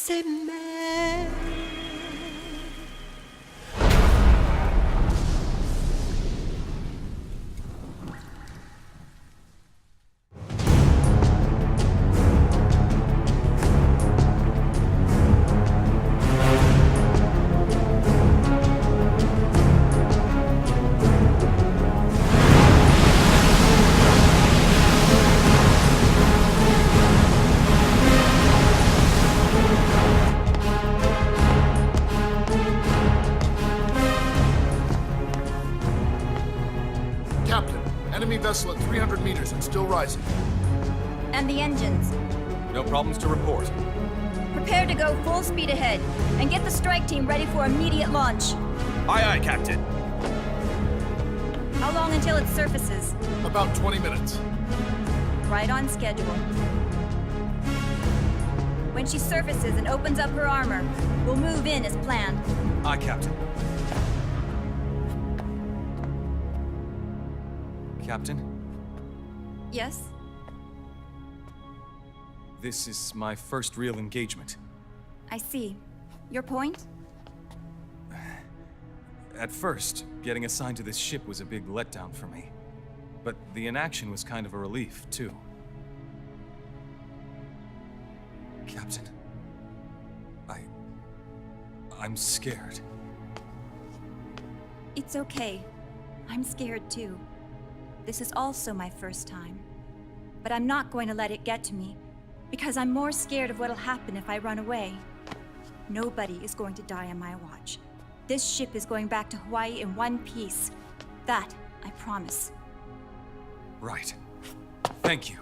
Laissez-moi. Enemy vessel at 300 meters and still rising. And the engines. No problems to report. Prepare to go full speed ahead, and get the strike team ready for immediate launch. Aye, aye, Captain. How long until it surfaces? About 20 minutes. Right on schedule. When she surfaces and opens up her armor, we'll move in as planned. Aye, Captain. Captain? Yes? This is my first real engagement. I see. Your point? At first, getting assigned to this ship was a big letdown for me. But the inaction was kind of a relief, too. Captain, I'm scared. It's okay. I'm scared too. This is also my first time. But I'm not going to let it get to me, because I'm more scared of what'll happen if I run away. Nobody is going to die on my watch. This ship is going back to Hawaii in one piece. That, I promise. Right. Thank you.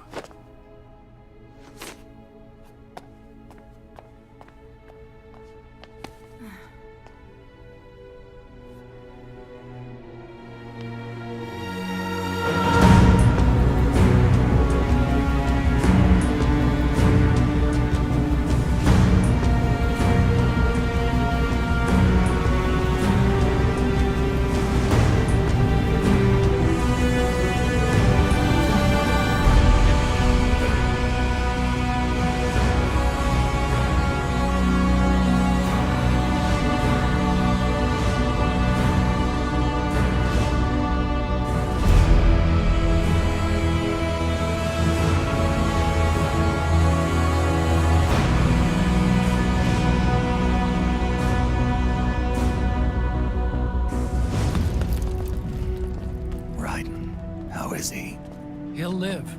He'll live,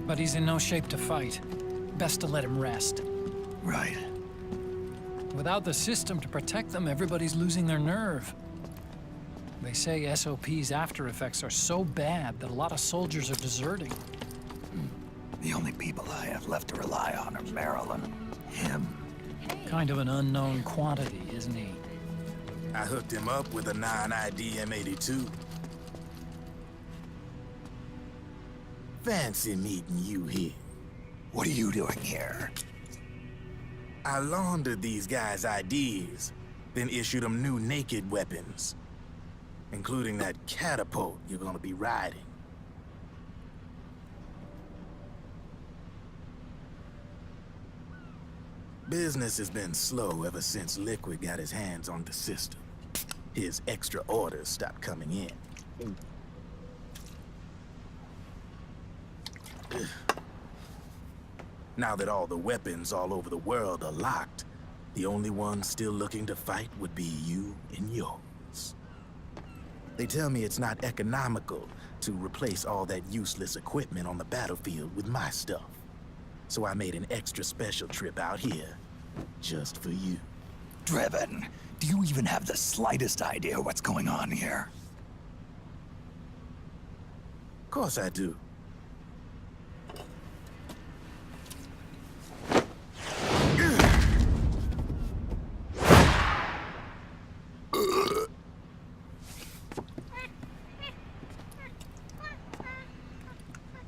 but he's in no shape to fight. Best to let him rest. Right. Without the system to protect them, everybody's losing their nerve. They say SOP's after effects are so bad that a lot of soldiers are deserting. The only people I have left to rely on are Marilyn, him. Kind of an unknown quantity, isn't he? I hooked him up with a 9ID M82. Fancy meeting you here. What are you doing here? I laundered these guys' IDs, then issued them new naked weapons, including that catapult you're gonna be riding. Business has been slow ever since Liquid got his hands on the system. His extra orders stopped coming in. Now that all the weapons all over the world are locked, the only one still looking to fight would be you and yours. They tell me it's not economical to replace all that useless equipment on the battlefield with my stuff. So I made an extra special trip out here, just for you. Driven, do you even have the slightest idea what's going on here? Of course I do.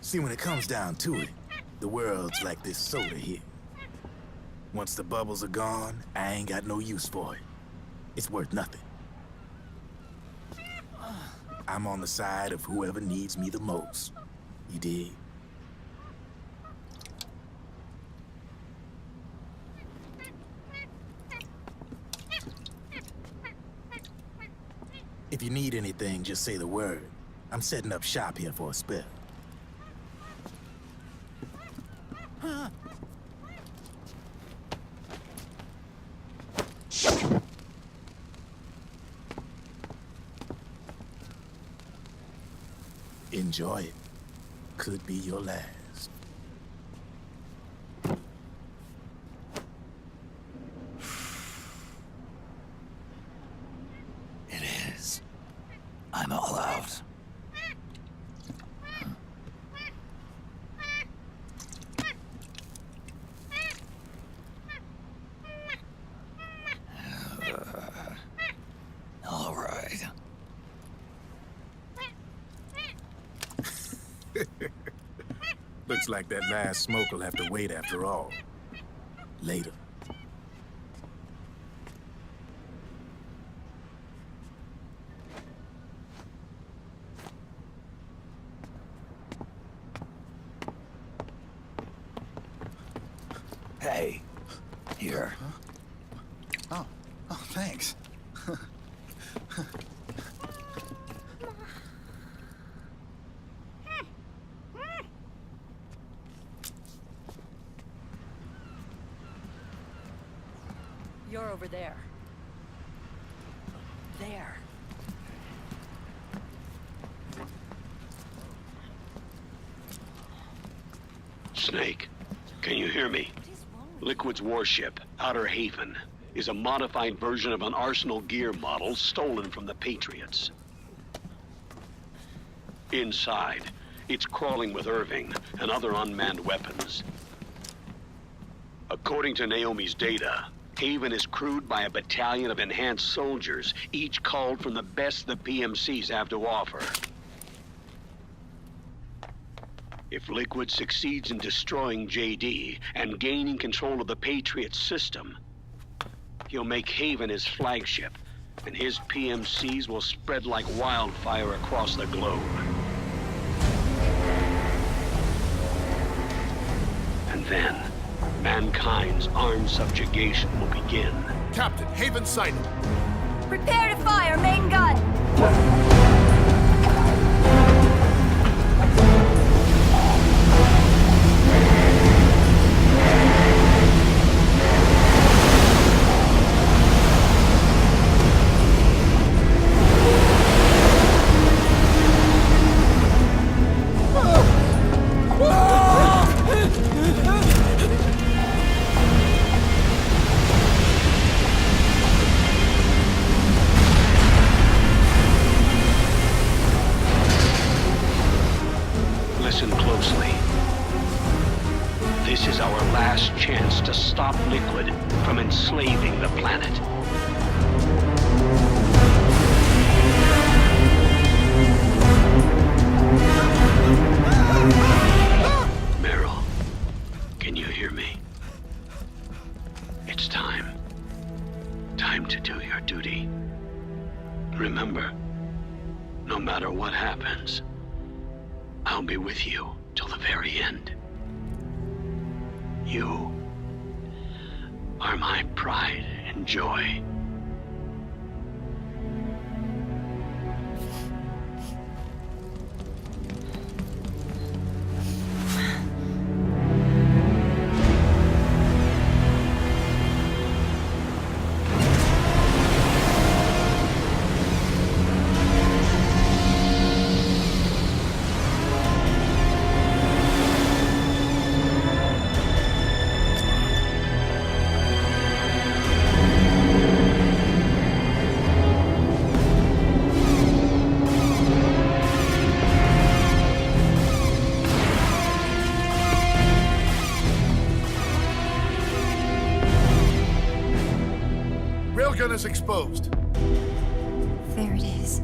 See, when it comes down to it, the world's like this soda here. Once the bubbles are gone, I ain't got no use for it. It's worth nothing. I'm on the side of whoever needs me the most. You dig? you need anything, just say the word. I'm setting up shop here for a spell. Enjoy it. Could be your last. It is. I'm all out. All right. Looks like that last smoke will have to wait after all. Later. Hey, here. Oh, thanks. You're over there. There. Snake, can you hear me? Liquid's warship, Outer Haven, is a modified version of an Arsenal gear model stolen from the Patriots. Inside, it's crawling with Irving and other unmanned weapons. According to Naomi's data, Haven is crewed by a battalion of enhanced soldiers, each culled from the best the PMCs have to offer. If Liquid succeeds in destroying JD and gaining control of the Patriots system, he'll make Haven his flagship, and his PMCs will spread like wildfire across the globe. And then, mankind's armed subjugation will begin. Captain, Haven sighted. Prepare to fire, main gun! Listen closely. This is our last chance to stop Liquid from enslaving the planet. Meryl, can you hear me? It's time. Time to do your duty. Remember, no matter what happens, I'll be with you till the very end. You are my pride and joy. Railgun is exposed. There it is.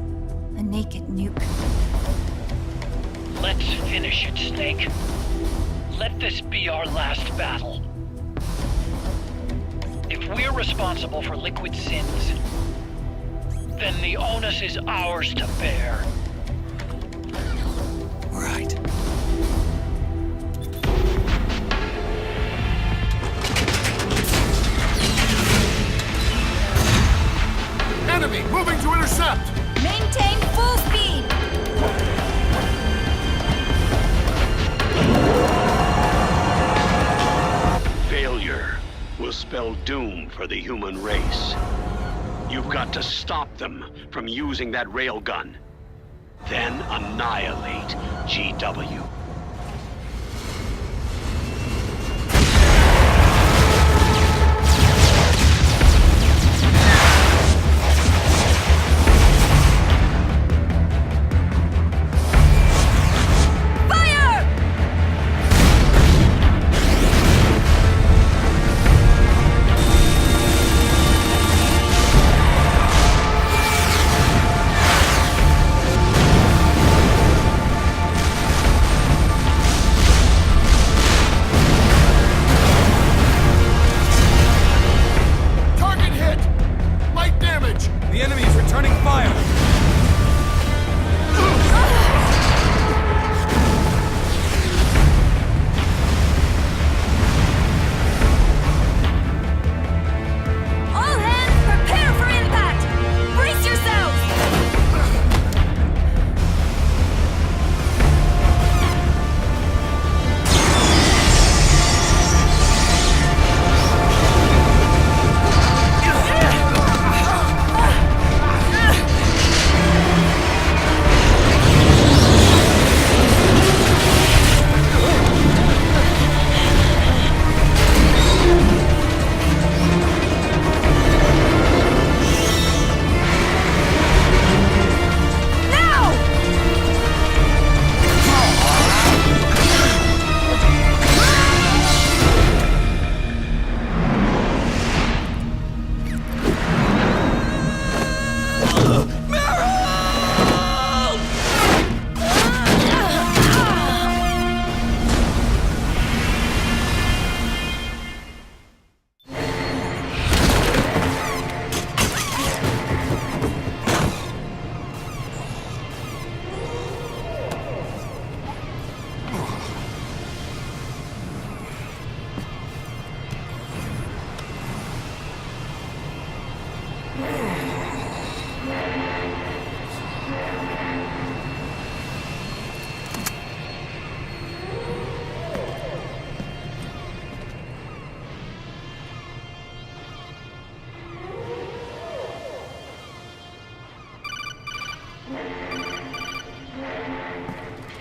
A naked nuke. Let's finish it, Snake. Let this be our last battle. If we're responsible for Liquid's sins, then the onus is ours to bear. Right. Enemy moving to intercept! Maintain also spell doom for the human race. You've got to stop them from using that railgun. Then annihilate GW.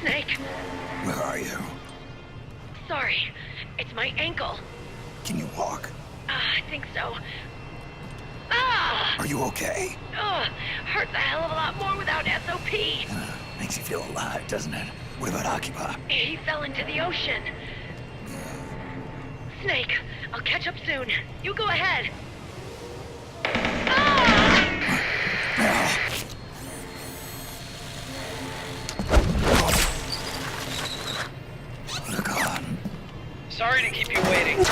Snake? Where are you? Sorry, it's my ankle. Can you walk? I think so. Ah! Are you okay? Hurts a hell of a lot more without SOP. Makes you feel alive, doesn't it? What about Occupy? He fell into the ocean. Snake, I'll catch up soon. You go ahead. Look on. Sorry to keep you waiting.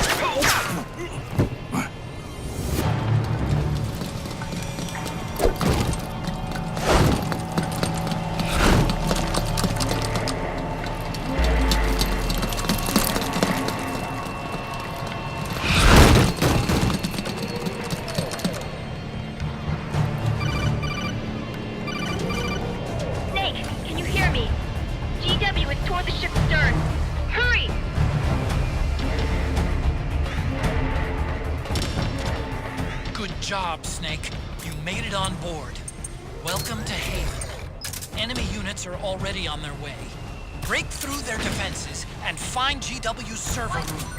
Snake, can you hear me? GW is toward the ship's stern. Hurry! Good job, Snake. You made it on board. Welcome to Haven. Enemy units are already on their way. Break through their defenses and find GW's server room.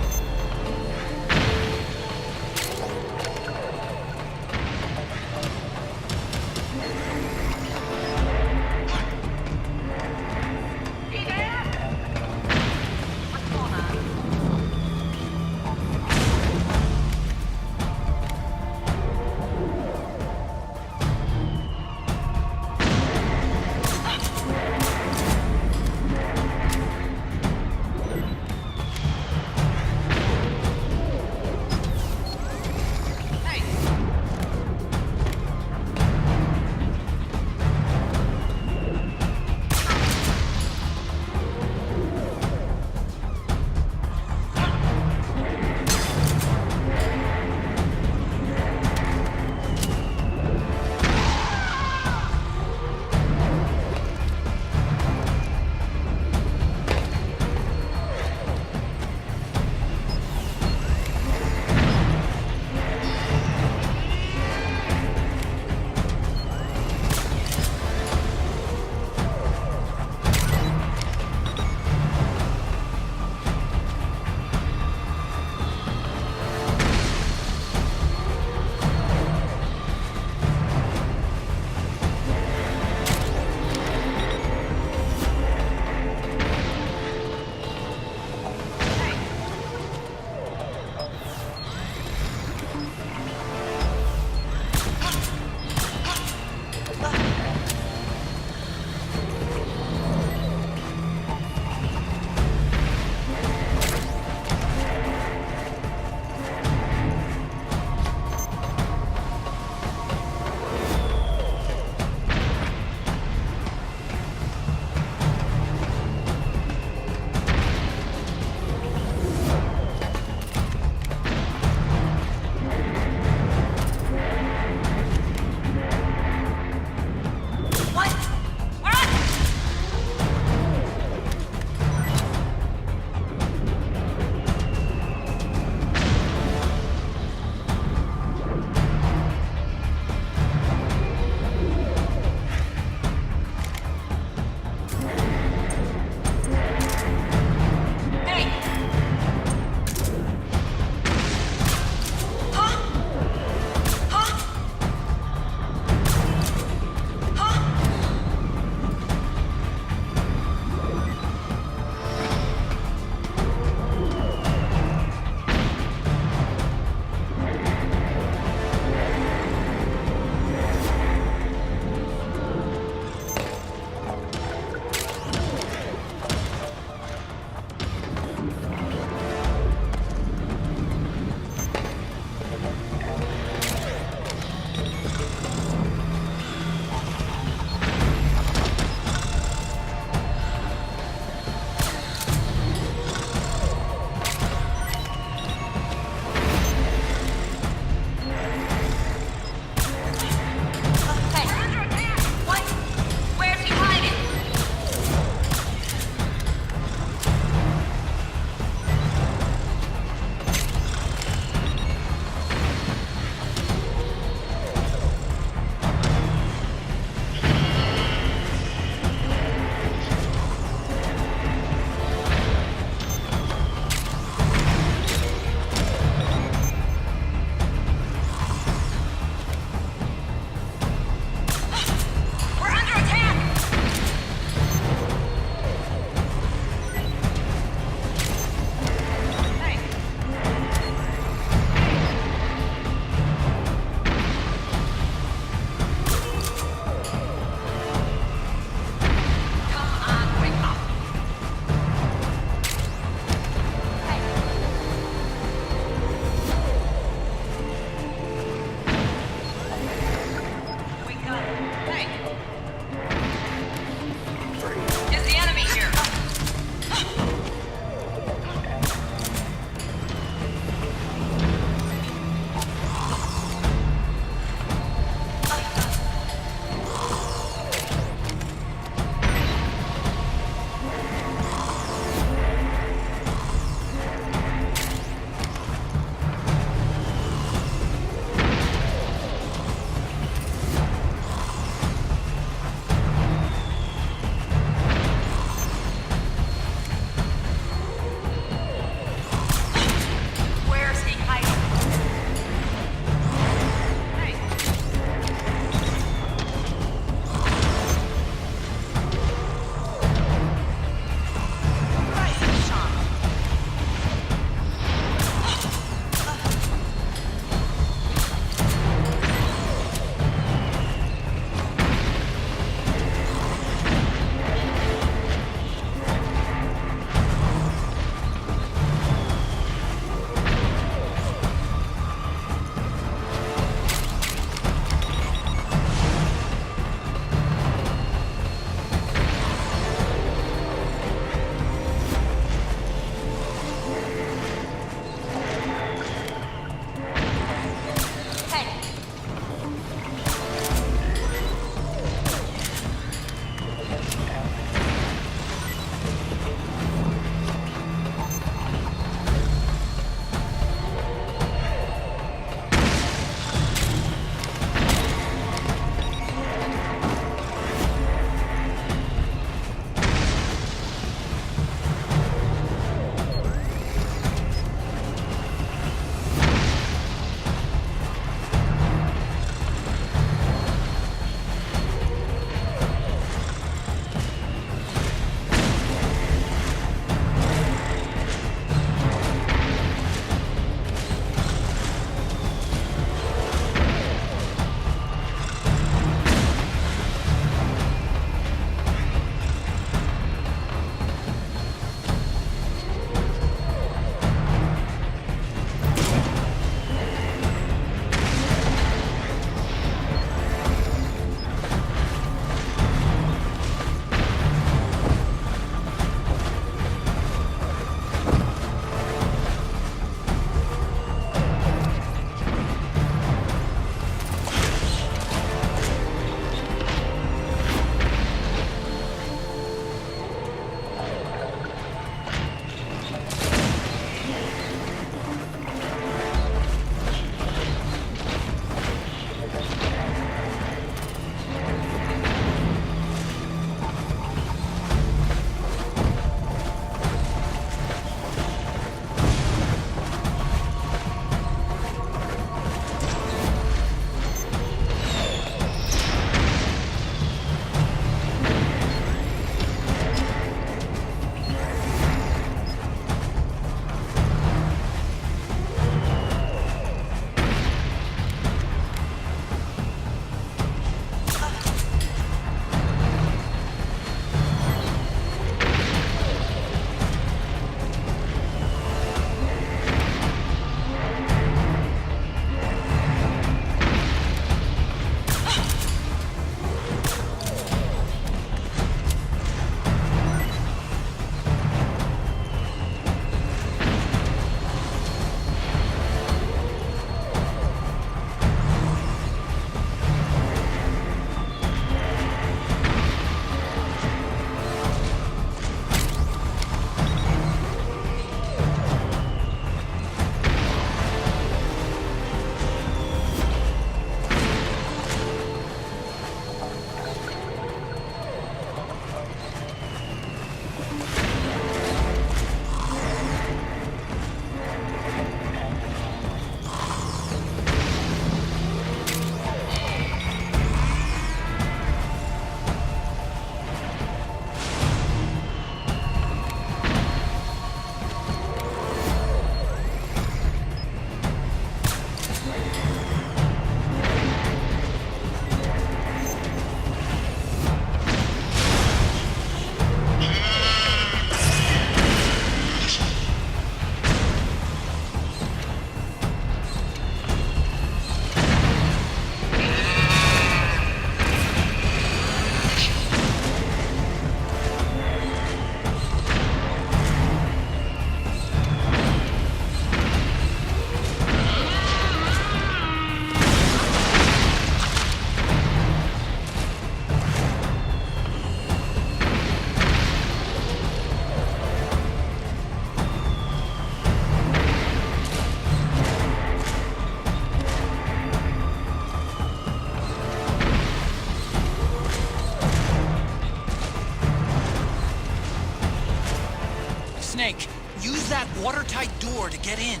Snake, use that watertight door to get in.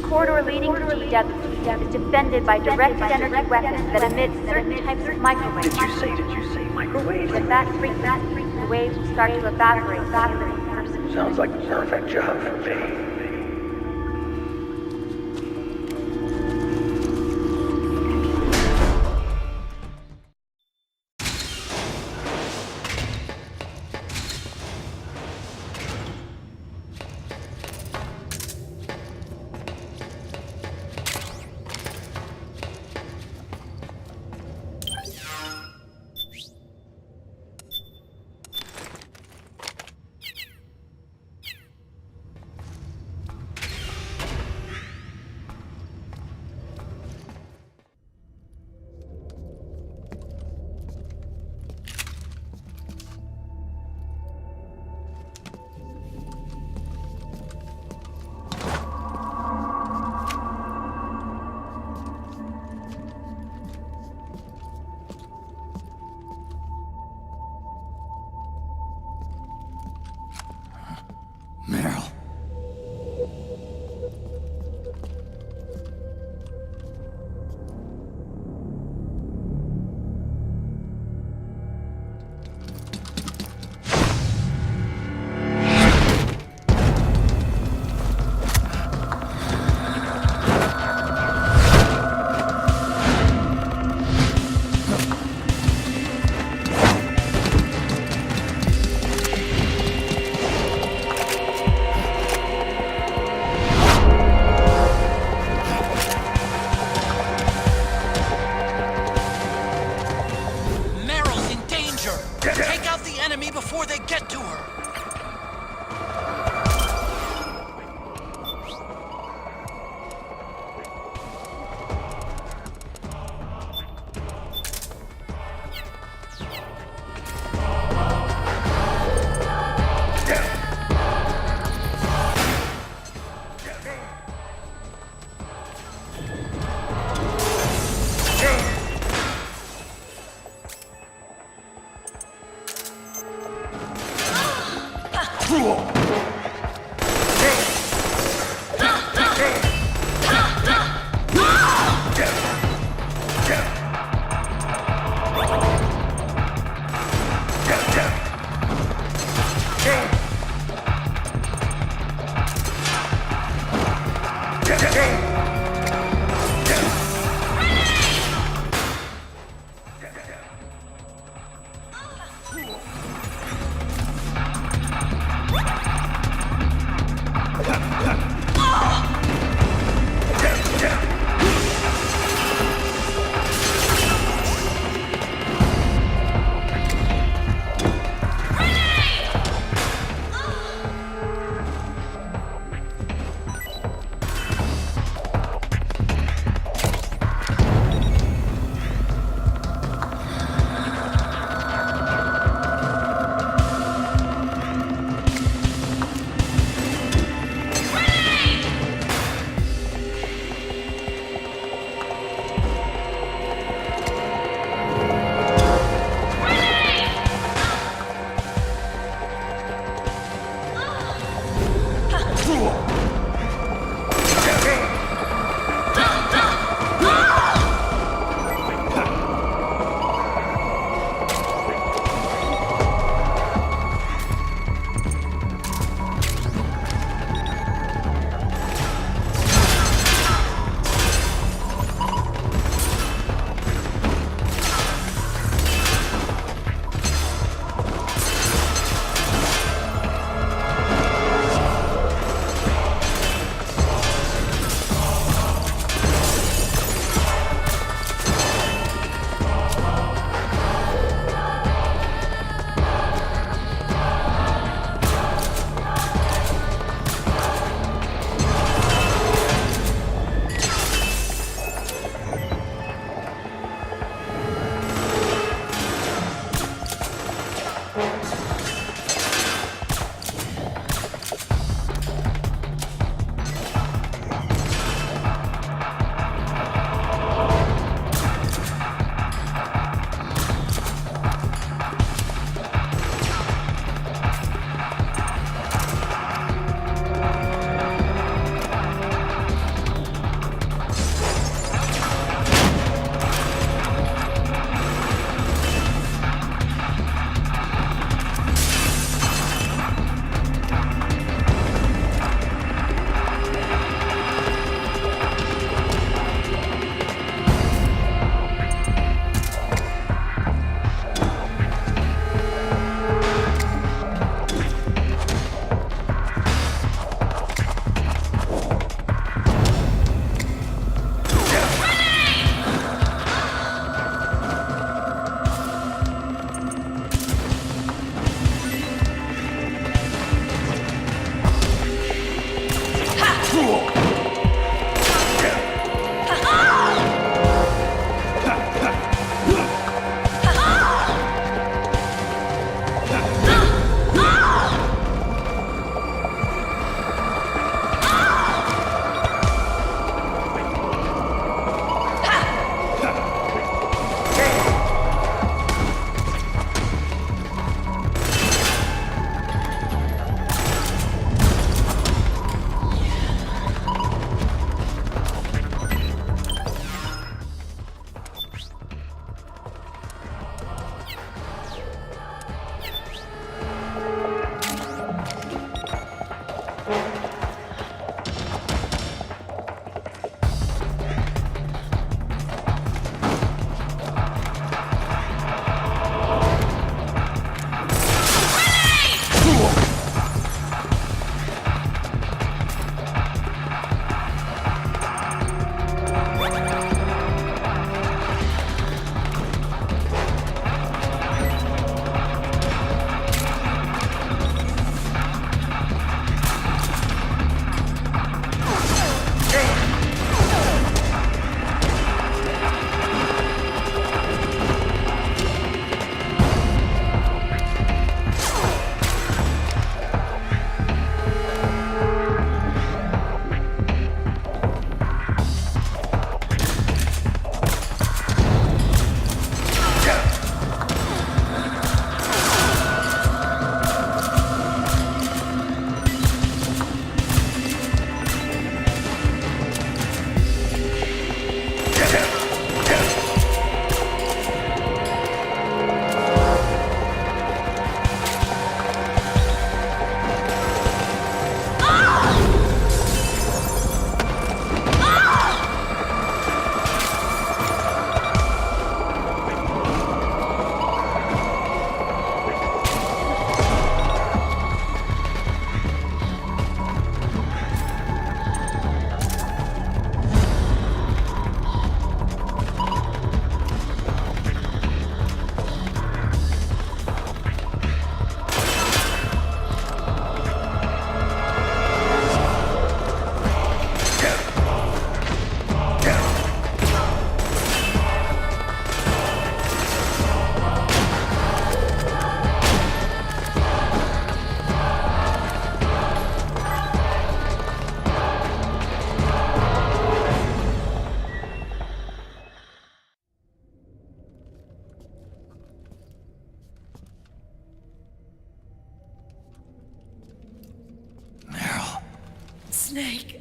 corridor leading to GW is defended by directed energy weapons that emit certain types of microwaves. Did you say microwaves? If that freaks, the waves will start to evaporate faster than a person. Sounds like the perfect job for me. Snake.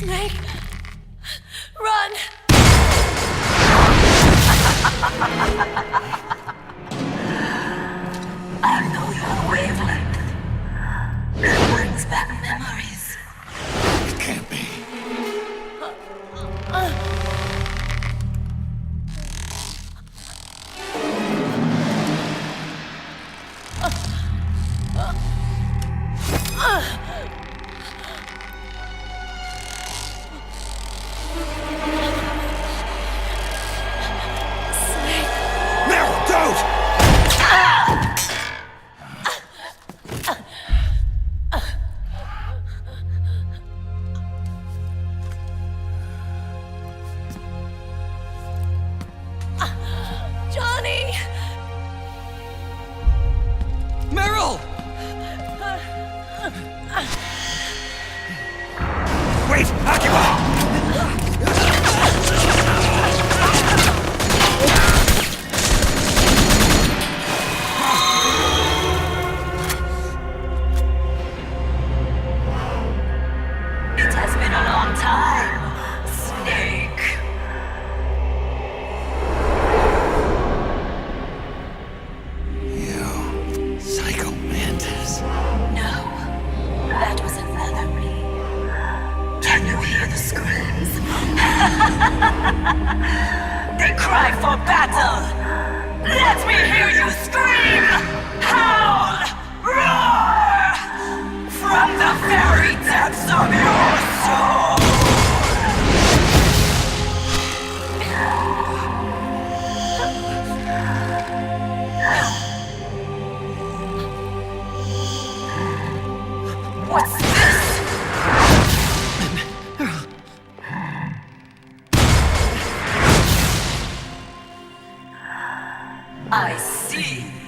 Snake, run! They cry for battle! Let me hear you scream! Howl! Roar! From the very depths of your soul! What's this? I see.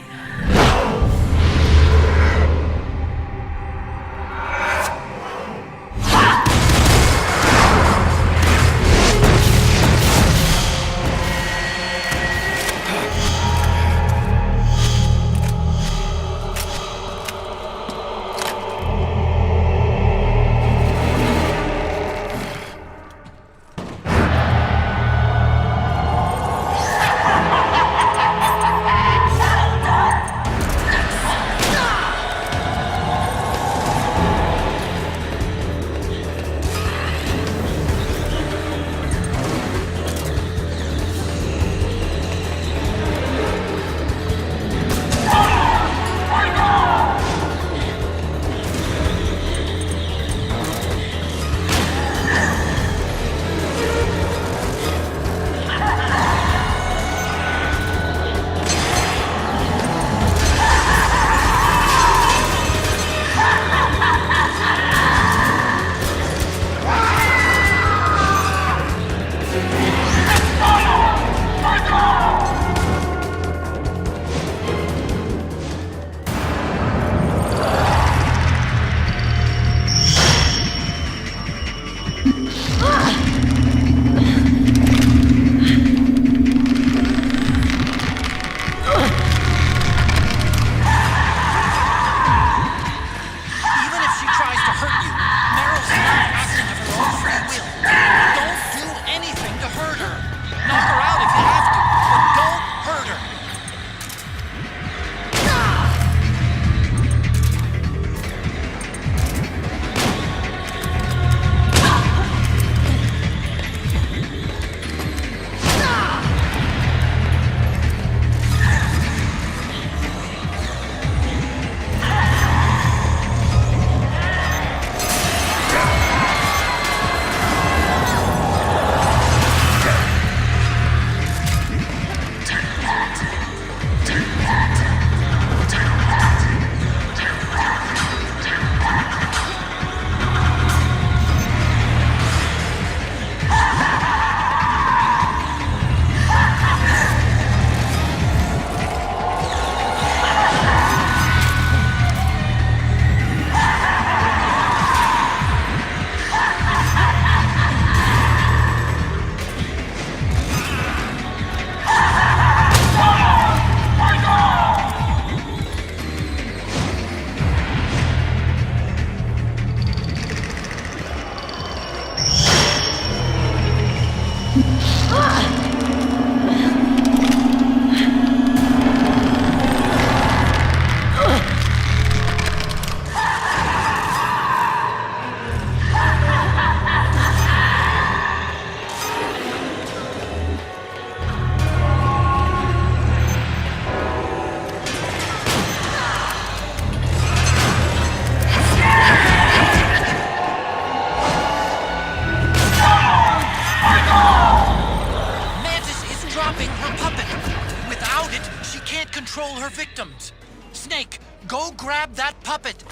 control her victims. Snake, go grab that puppet.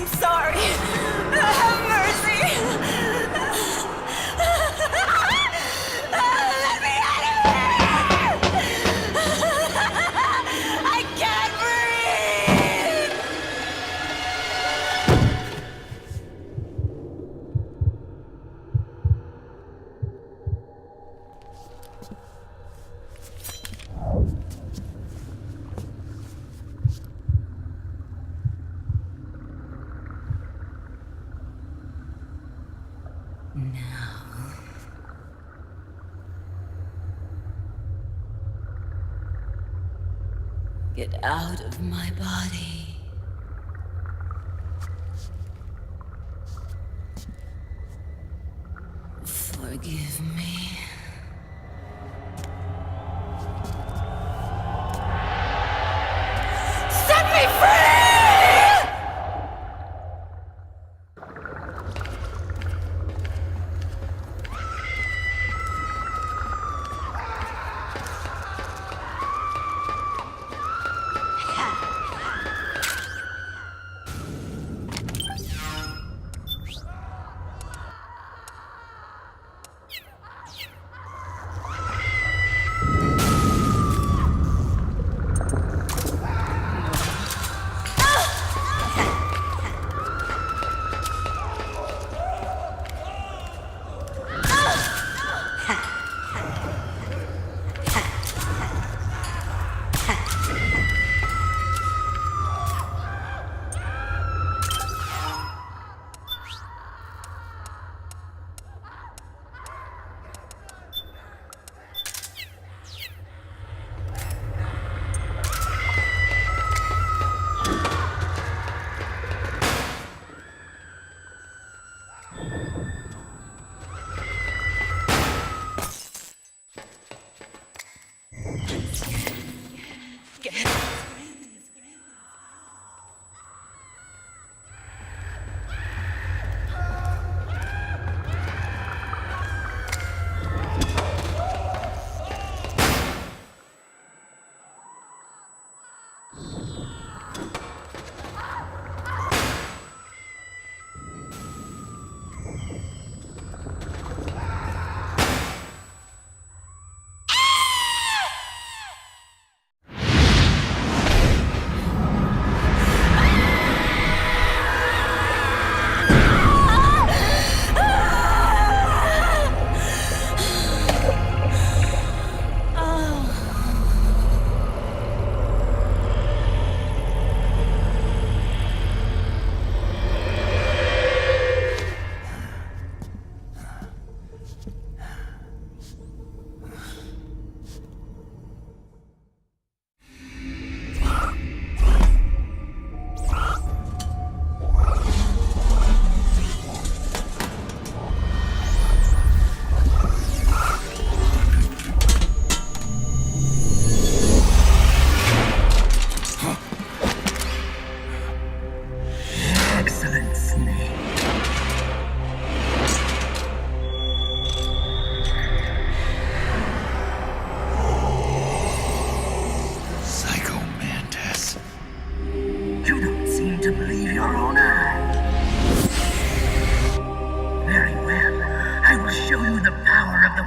I'm sorry. Have mercy. Let me out of here! I can't breathe! Get out of my body. Forgive me. Set me free!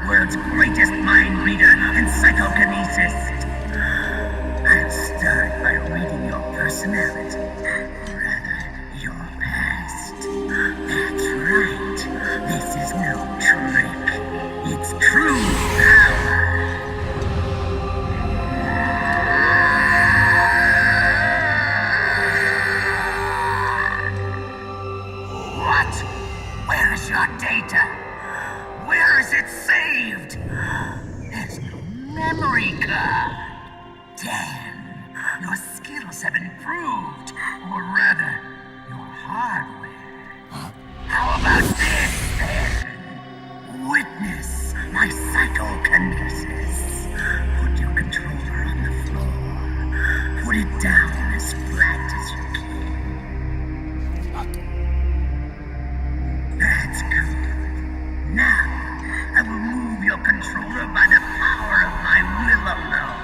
world's greatest mind reader and psychokinesis. I'll start by reading your personality, rather, your past. That's right. This is no trick. It's true power. What? Where is your data? Where is it saved? There's no memory card. Damn, your skills have improved. Or rather, your hardware. Huh? How about this, then? Witness my psychokinesis. Put your controller on the floor. Put it down as flat as you can. That's good. Now, I will move your controller by the power of my will alone.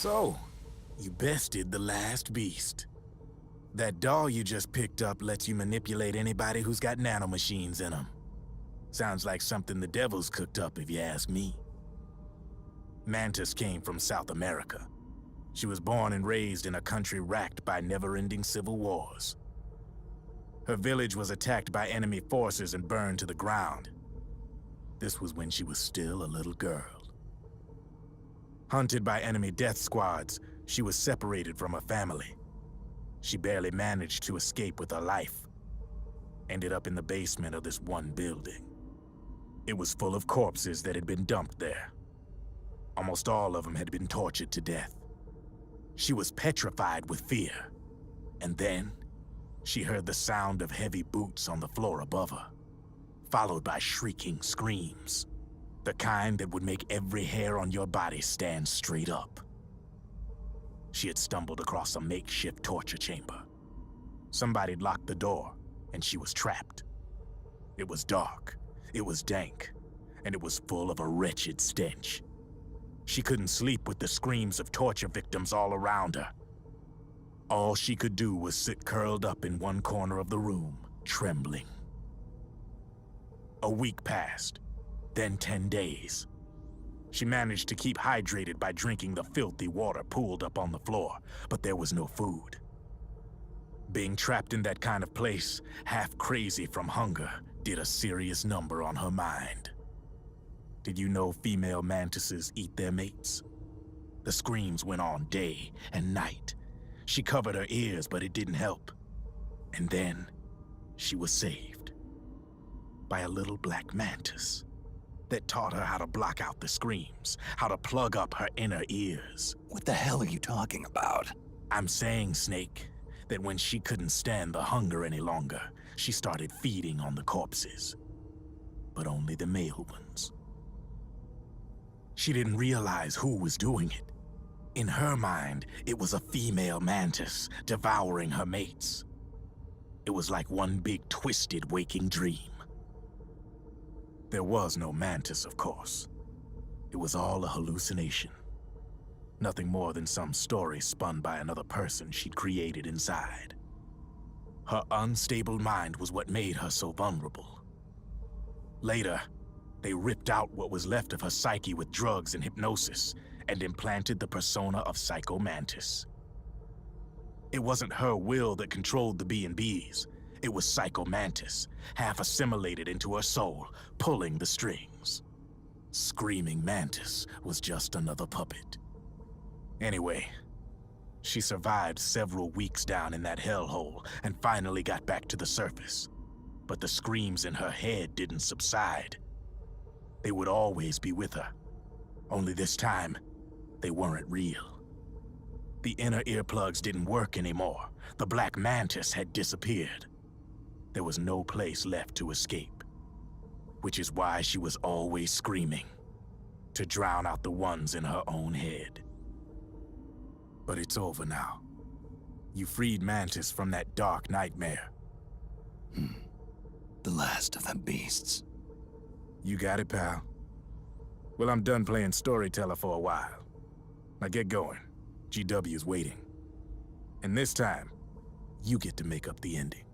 So, you bested the last beast. That doll you just picked up lets you manipulate anybody who's got nanomachines in them. Sounds like something the devil's cooked up, if you ask me. Mantis came from South America. She was born and raised in a country racked by never-ending civil wars. Her village was attacked by enemy forces and burned to the ground. This was when she was still a little girl. Hunted by enemy death squads, she was separated from her family. She barely managed to escape with her life. Ended up in the basement of this one building. It was full of corpses that had been dumped there. Almost all of them had been tortured to death. She was petrified with fear. And then, she heard the sound of heavy boots on the floor above her, followed by shrieking screams. The kind that would make every hair on your body stand straight up. She had stumbled across a makeshift torture chamber. Somebody'd locked the door, and she was trapped. It was dark, it was dank, and it was full of a wretched stench. She couldn't sleep with the screams of torture victims all around her. All she could do was sit curled up in one corner of the room, trembling. A week passed, then 10 days. She managed to keep hydrated by drinking the filthy water pooled up on the floor, but there was no food. Being trapped in that kind of place, half crazy from hunger, did a serious number on her mind. Did you know female mantises eat their mates? The screams went on day and night. She covered her ears, but it didn't help. And then, she was saved. By a little black mantis that taught her how to block out the screams, how to plug up her inner ears. What the hell are you talking about? I'm saying, Snake, that when she couldn't stand the hunger any longer, she started feeding on the corpses. But only the male ones. She didn't realize who was doing it. In her mind, it was a female mantis devouring her mates. It was like one big twisted waking dream. There was no mantis, of course. It was all a hallucination. Nothing more than some story spun by another person she'd created inside. Her unstable mind was what made her so vulnerable. Later, they ripped out what was left of her psyche with drugs and hypnosis and implanted the persona of Psycho Mantis. It wasn't her will that controlled the B&Bs. It was Psycho Mantis, half assimilated into her soul, pulling the strings. Screaming Mantis was just another puppet. Anyway, she survived several weeks down in that hellhole and finally got back to the surface. But the screams in her head didn't subside. They would always be with her. Only this time, they weren't real. The inner earplugs didn't work anymore. The black mantis had disappeared. There was no place left to escape. Which is why she was always screaming, to drown out the ones in her own head. But it's over now. You freed Mantis from that dark nightmare. The last of them beasts. You got it, pal. Well, I'm done playing storyteller for a while. Now get going. GW's waiting. And this time, you get to make up the ending.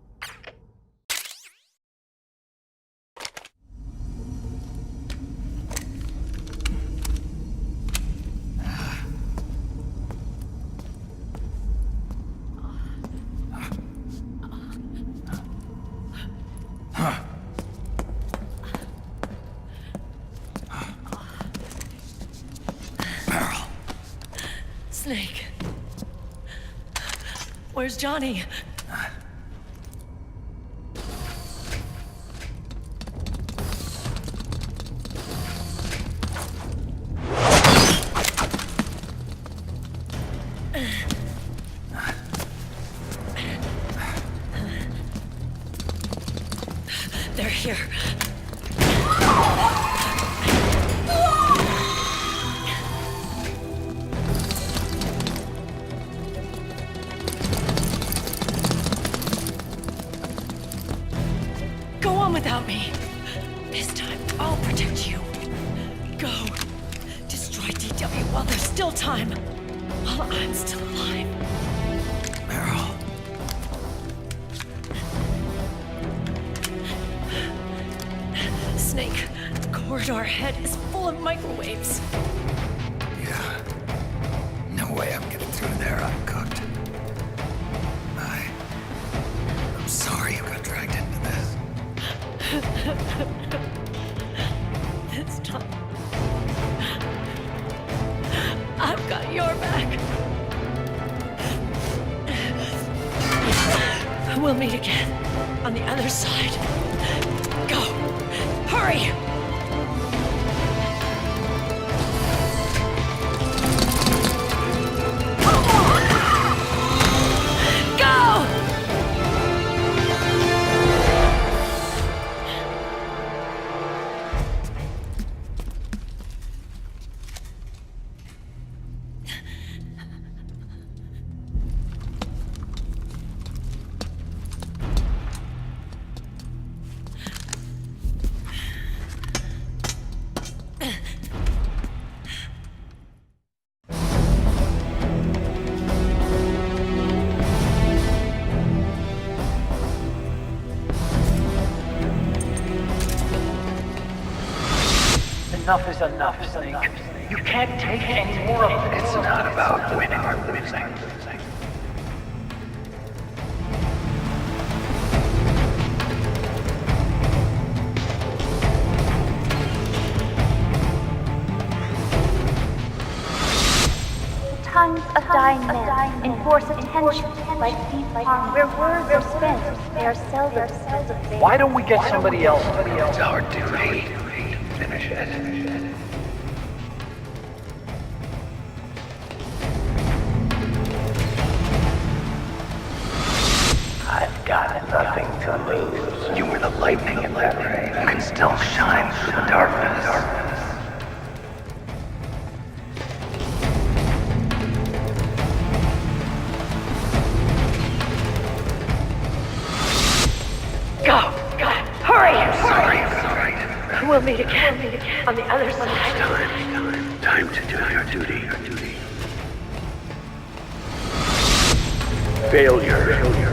Snake. Where's Johnny? They're here. Without me. This time, I'll protect you. Go. Destroy DW while there's still time. while I'm still alive. Meryl. Snake, the corridor ahead is full of microwaves. Yeah. No way I'm getting through there uncooked. I'm sorry you got dragged into this. This time, I've got your back. We'll meet again on the other side. Go! Hurry! Go! Enough is enough, Snake. You can't take any more of this. It's not about winning or losing. The tongues of dying men enforce attention like deep harm. Where words are spent, they are seldom spent. Why don't we get somebody else? It's our duty. Finish it. I've got nothing to lose. You were the lightning in that ray. You can still shine through the darkness. Go! Hurry! Sorry. We'll meet again on the other side. Time to do your duty. Failure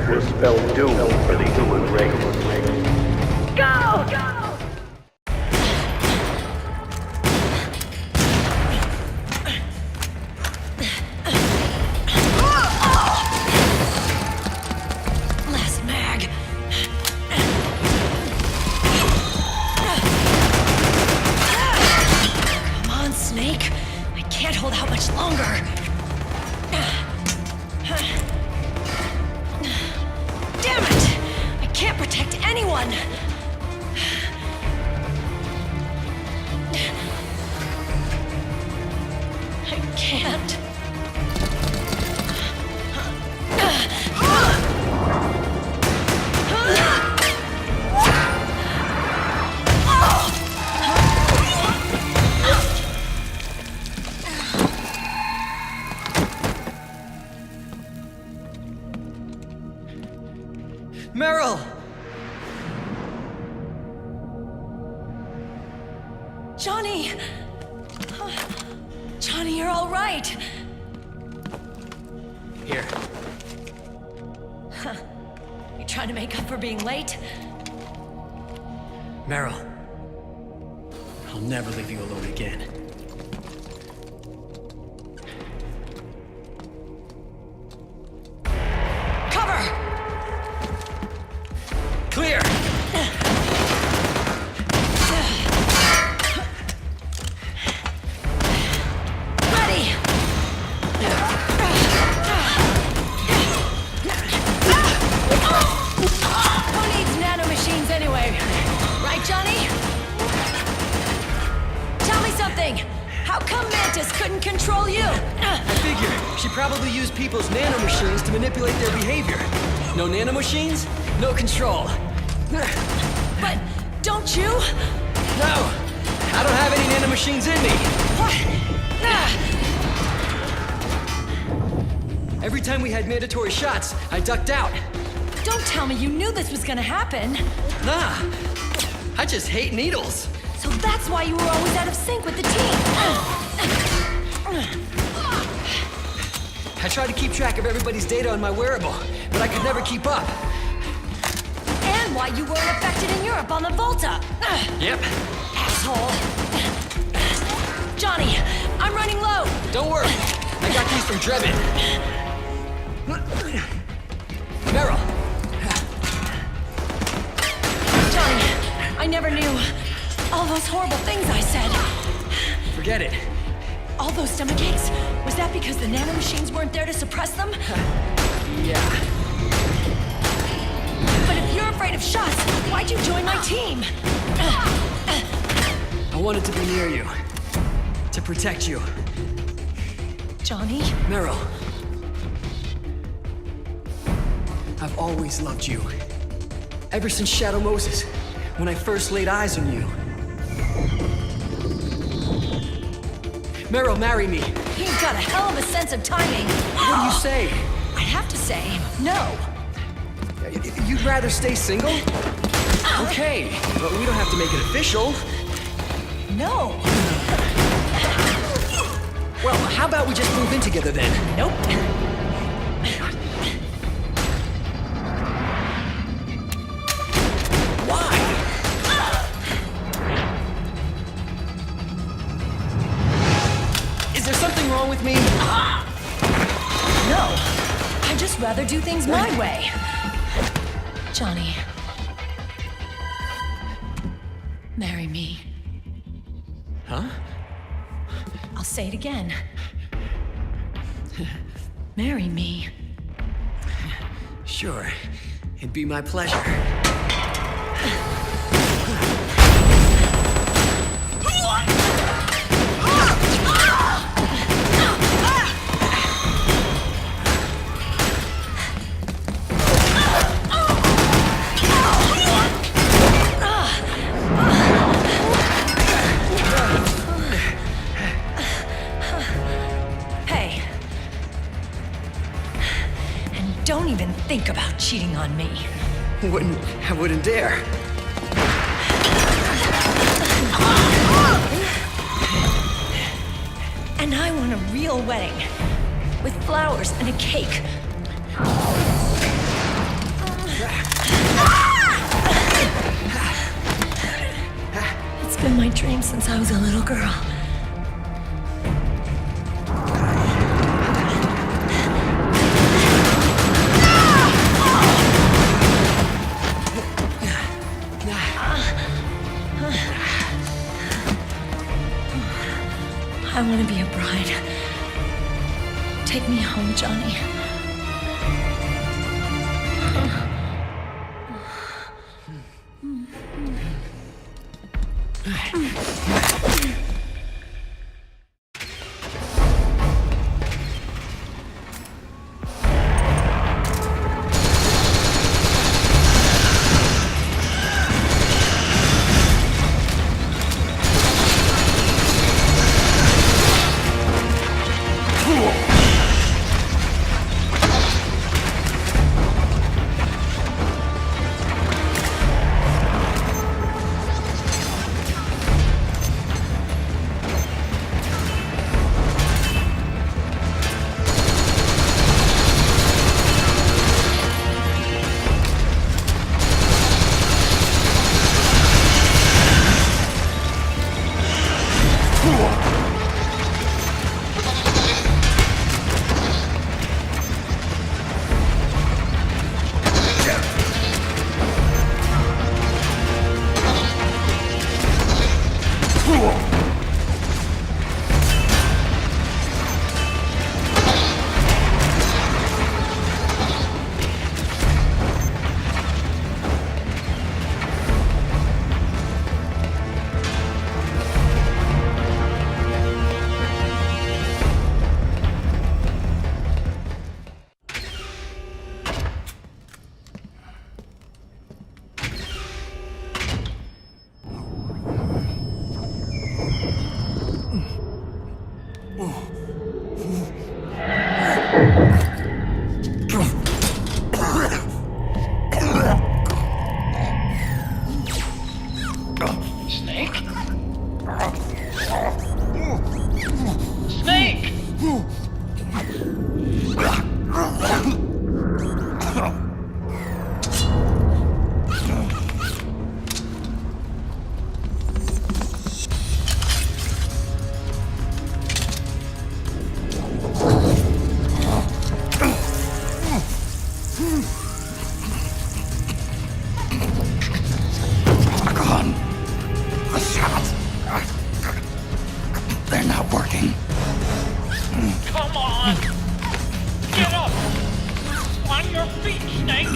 will spell doom for the human race. Go! Last mag. Come on, Snake. I can't hold out much longer. Damn it! I can't protect anyone! I can't. Meryl! Johnny! Johnny, you're all right! Here. You trying to make up for being late? Meryl. I'll never leave you alone again. Cover! Clear! Ready! Who needs nanomachines anyway? Right, Johnny? Tell me something! How come Mantis couldn't control you? I figure she probably used people's nanomachines to manipulate their behavior. No nanomachines, no control. But don't you? No! I don't have any nanomachines in me! What? Every time we had mandatory shots, I ducked out. Don't tell me you knew this was gonna happen. Nah, I just hate needles. So that's why you were always out of sync with the team. I tried to keep track of everybody's data on my wearable, but I could never keep up. And why you weren't affected in Europe on the Volta. Yep. Asshole. Johnny, I'm running low. Don't worry. I got these from Drebin. Meryl. Johnny, I never knew all those horrible things I said. Forget it. All those stomach aches? Was that because the nanomachines weren't there to suppress them? Yeah. But if you're afraid of shots, why'd you join my team? I wanted to be near you. To protect you. Johnny? Meryl. I've always loved you. Ever since Shadow Moses, when I first laid eyes on you. Meryl, marry me. He's got a hell of a sense of timing. What do you say? I have to say, no. You'd rather stay single? Okay, but we don't have to make it official. No. Well, how about we just move in together then? Nope. Why? Is there something wrong with me? No. I'd just rather do things my way. Johnny. Marry me. Huh? I'll say it again. Marry me. Sure. It'd be my pleasure. Don't even think about cheating on me. I wouldn't dare. And I want a real wedding. With flowers and a cake. It's been my dream since I was a little girl. I want to be a bride. Take me home, Johnny. They're not working. Come on! Get up! On your feet, Snake!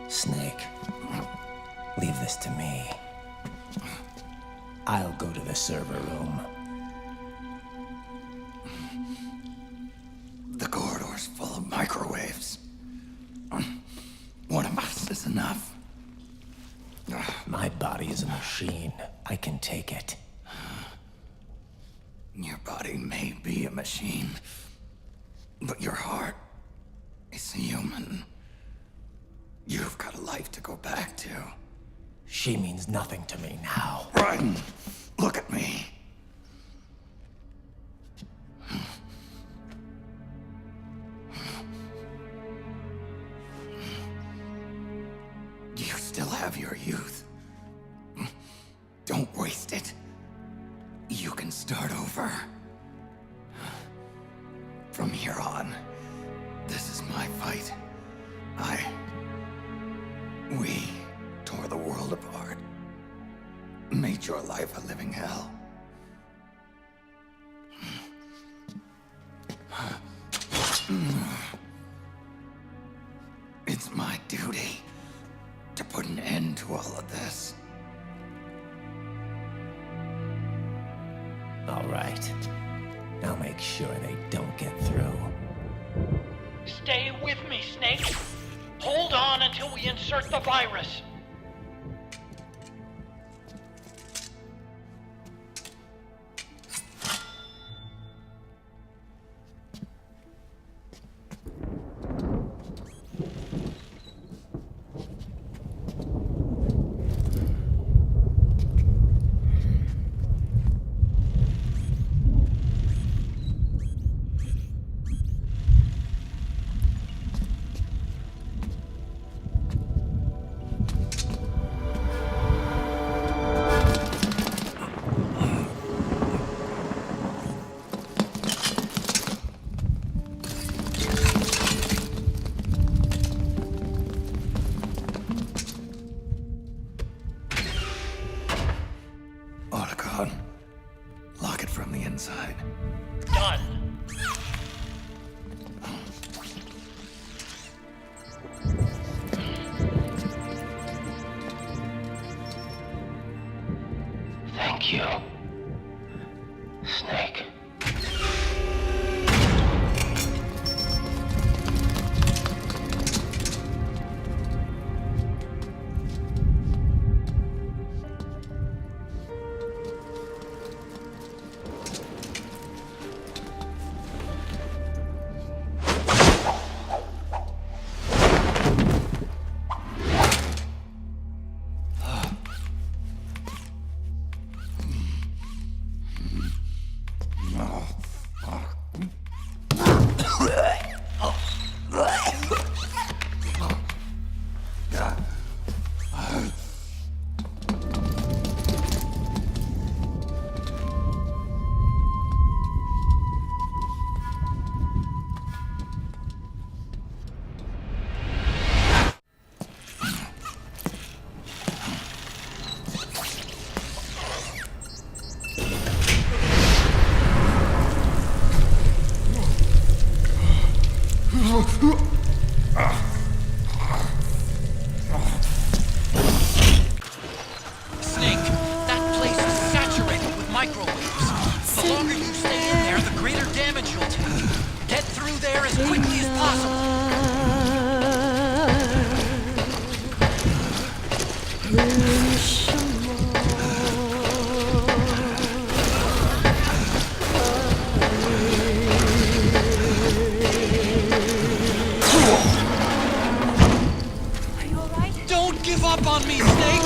Snake, leave this to me. I'll go to the server room. The corridor's full of microwaves. One of us is enough. My body is a machine. I can take it. Your body may be a machine, but your heart is human. You've got a life to go back to. She means nothing to me now. Ryan, look at me. You still have your youth. Don't waste it. You can start over. From here on, this is my fight. We tore the world apart. Made your life a living hell. It's my duty to put an end to all of this. All right. I'll make sure they don't get through. Stay with me, Snake. Hold on until we insert the virus. Lock it from the inside. Done. Thank you, Snake. Snake, that place is saturated with microwaves. The longer you stay in there, the greater damage you'll take. Get through there as quickly as possible. Are you alright? Don't give up on me, Snake!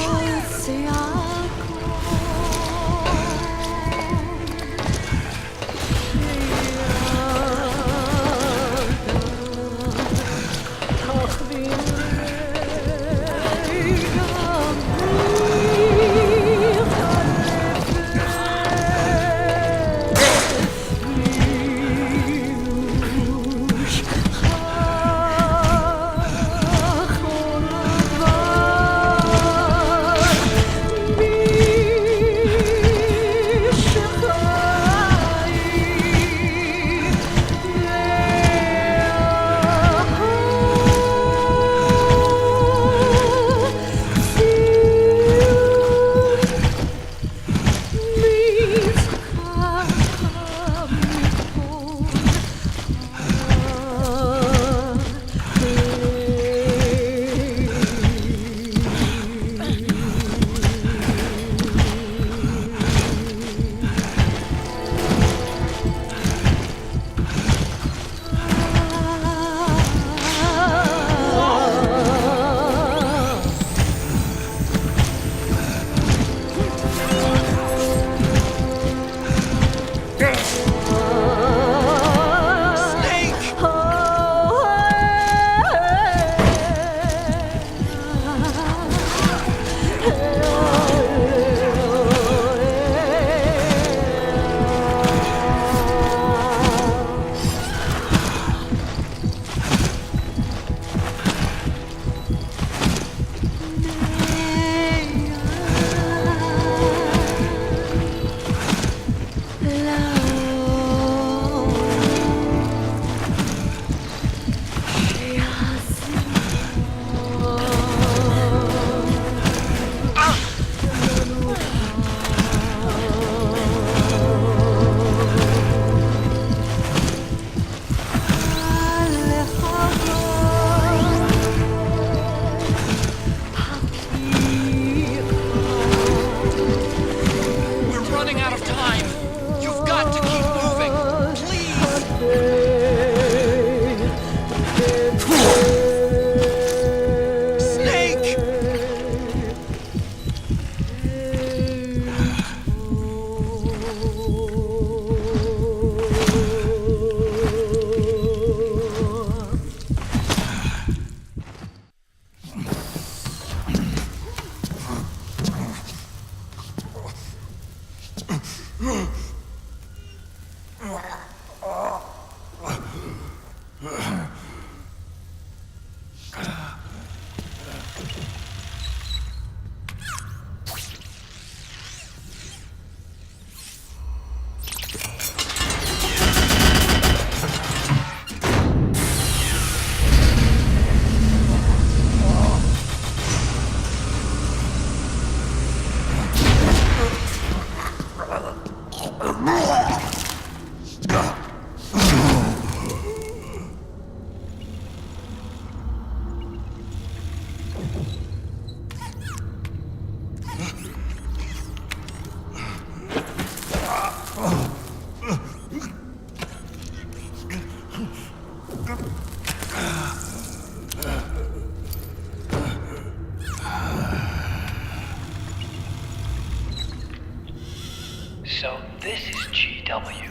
So this is GW.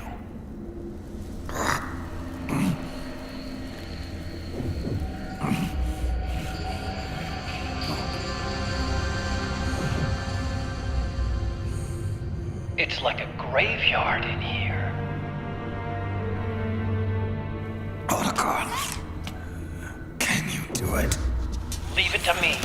It's like a graveyard in here. Otacon, can you do it? Leave it to me.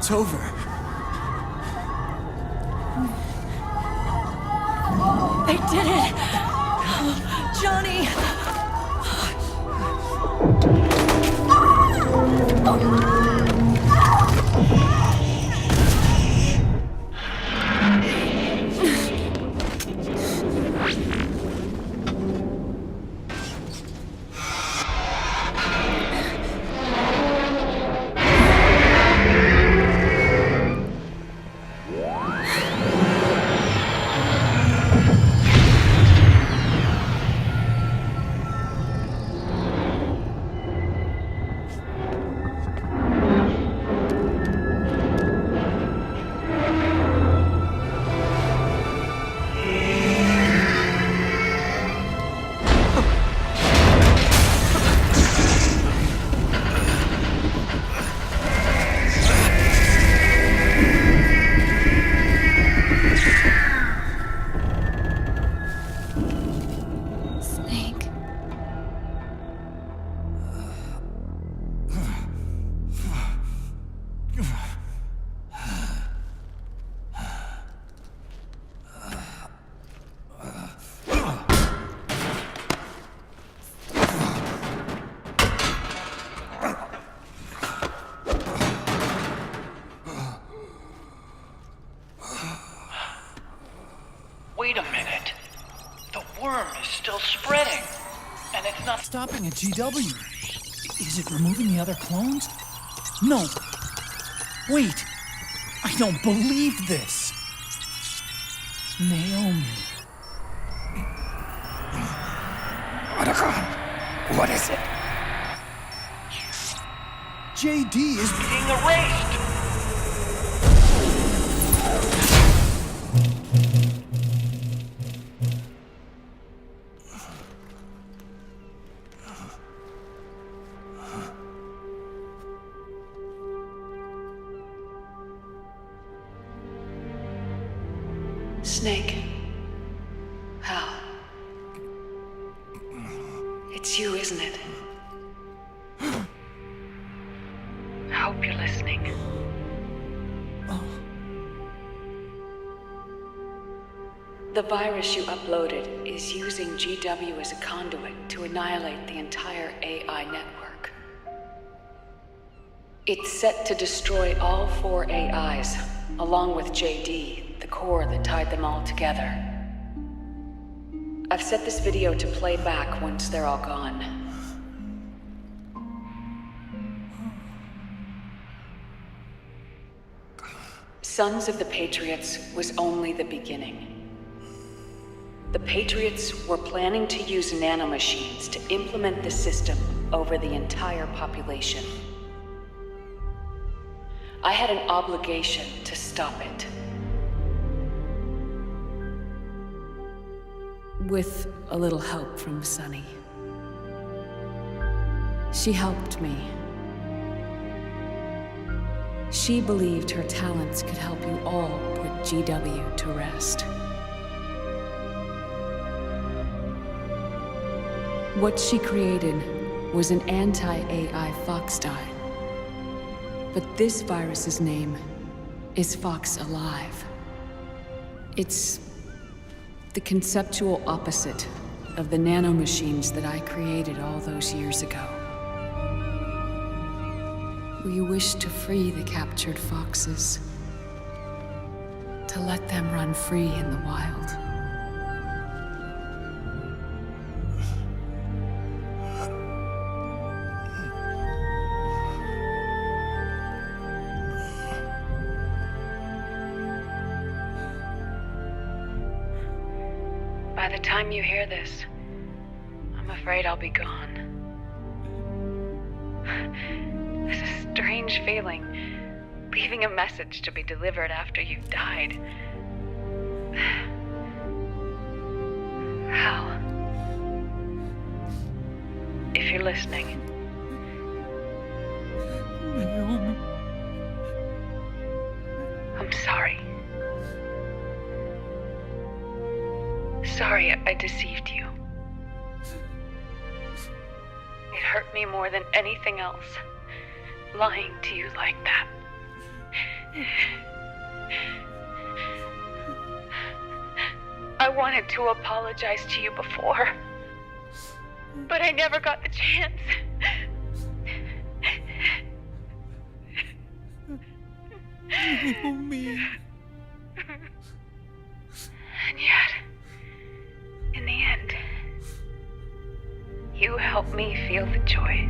It's over. They did it! Johnny! Wait a minute. The worm is still spreading. And it's not Stopping at GW. Is it removing the other clones? No. Wait. I don't believe this. Naomi. What is it? JD is being erased. Snake. Hal. It's you, isn't it? I hope you're listening. The virus you uploaded is using GW as a conduit to annihilate the entire AI network. It's set to destroy all 4 AIs, along with JD, the core that tied them all together. I've set this video to play back once they're all gone. Sons of the Patriots was only the beginning. The Patriots were planning to use nanomachines to implement the system over the entire population. I had an obligation to stop it. With a little help from Sunny. She helped me. She believed her talents could help you all put GW to rest. What she created was an anti-AI Foxdie. But this virus's name is Fox Alive. It's the conceptual opposite of the nanomachines that I created all those years ago. We wish to free the captured foxes, to let them run free in the wild. By the time you hear this, I'm afraid I'll be gone. It's a strange feeling, leaving a message to be delivered after you've died. Hal, if you're listening. Naomi. I'm sorry. Sorry I deceived you. It hurt me more than anything else, lying to you like that. I wanted to apologize to you before, but I never got the chance. Naomi. And yet, in the end, you helped me feel the joy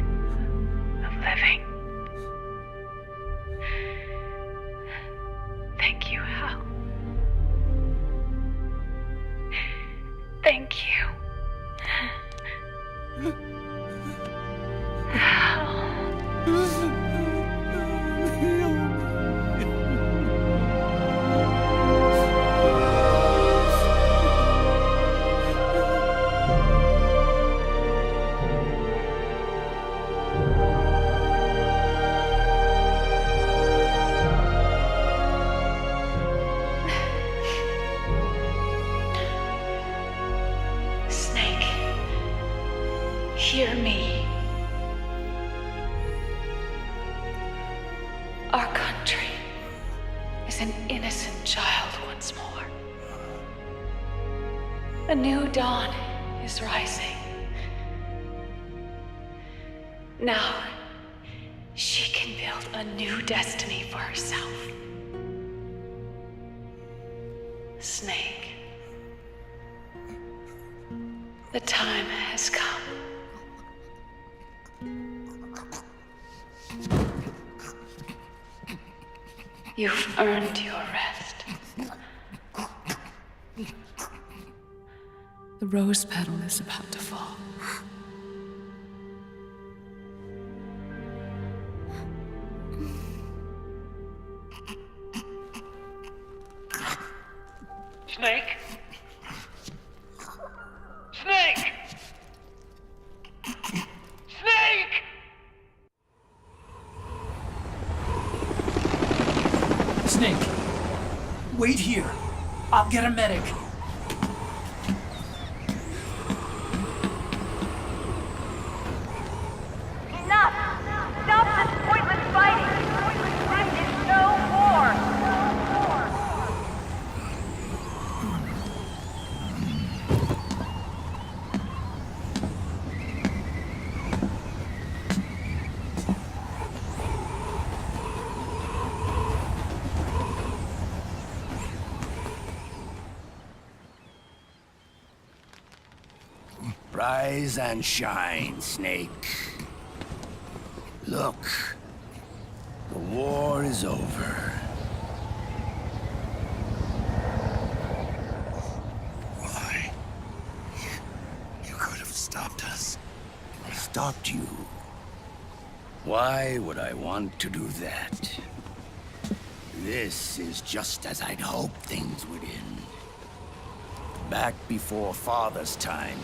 of living. Thank you, Hal. Thank you. Hal. Hear me. Our country is an innocent child once more. A new dawn is rising. Now, she can build a new destiny for herself. Snake, The time has come. You've earned your rest. The rose petal is about to fall. Snake? Snake! Snake! Snake, wait here. I'll get a medic. Enough! Stop this pointless fighting! This is no war! Rise and shine, Snake. Look, the war is over. Why? You could have stopped us. Stopped you? Why would I want to do that? This is just as I'd hoped things would end. Back before Father's time,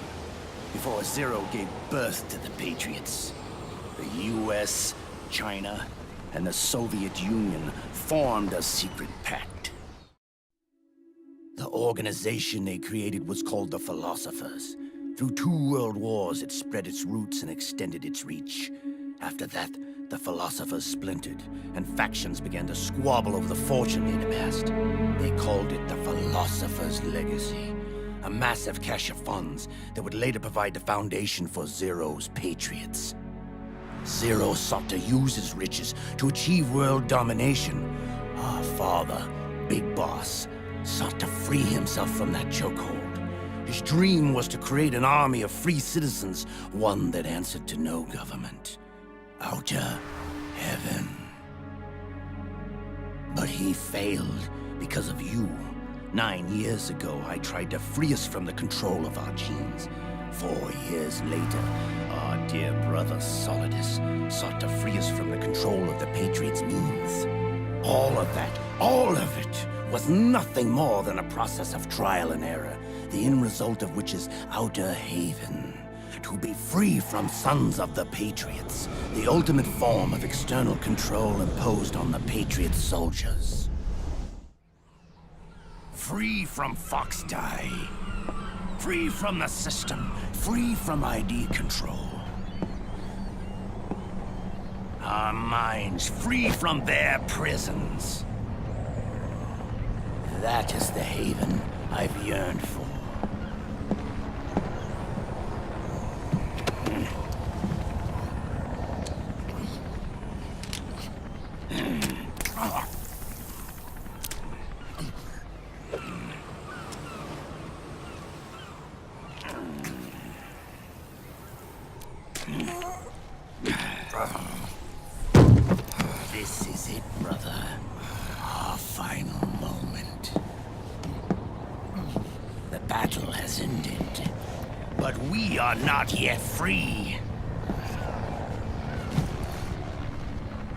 before Zero gave birth to the Patriots, the US, China, and the Soviet Union formed a secret pact. The organization they created was called the Philosophers. Through 2 world wars, it spread its roots and extended its reach. After that, the Philosophers splintered, and factions began to squabble over the fortune they'd amassed. They called it the Philosopher's Legacy. A massive cache of funds that would later provide the foundation for Zero's Patriots. Zero sought to use his riches to achieve world domination. Our father, Big Boss, sought to free himself from that chokehold. His dream was to create an army of free citizens, one that answered to no government. Outer heaven. But he failed because of you. 9 years ago, I tried to free us from the control of our genes. 4 years later, our dear brother Solidus sought to free us from the control of the Patriots' means. All of it, was nothing more than a process of trial and error, the end result of which is Outer Haven. To be free from sons of the Patriots, the ultimate form of external control imposed on the Patriot soldiers. Free from Fox Die. Free from the system. Free from ID control. Our minds free from their prisons. That is the haven I've yearned for. This is it, brother. Our final moment. The battle has ended, but we are not yet free.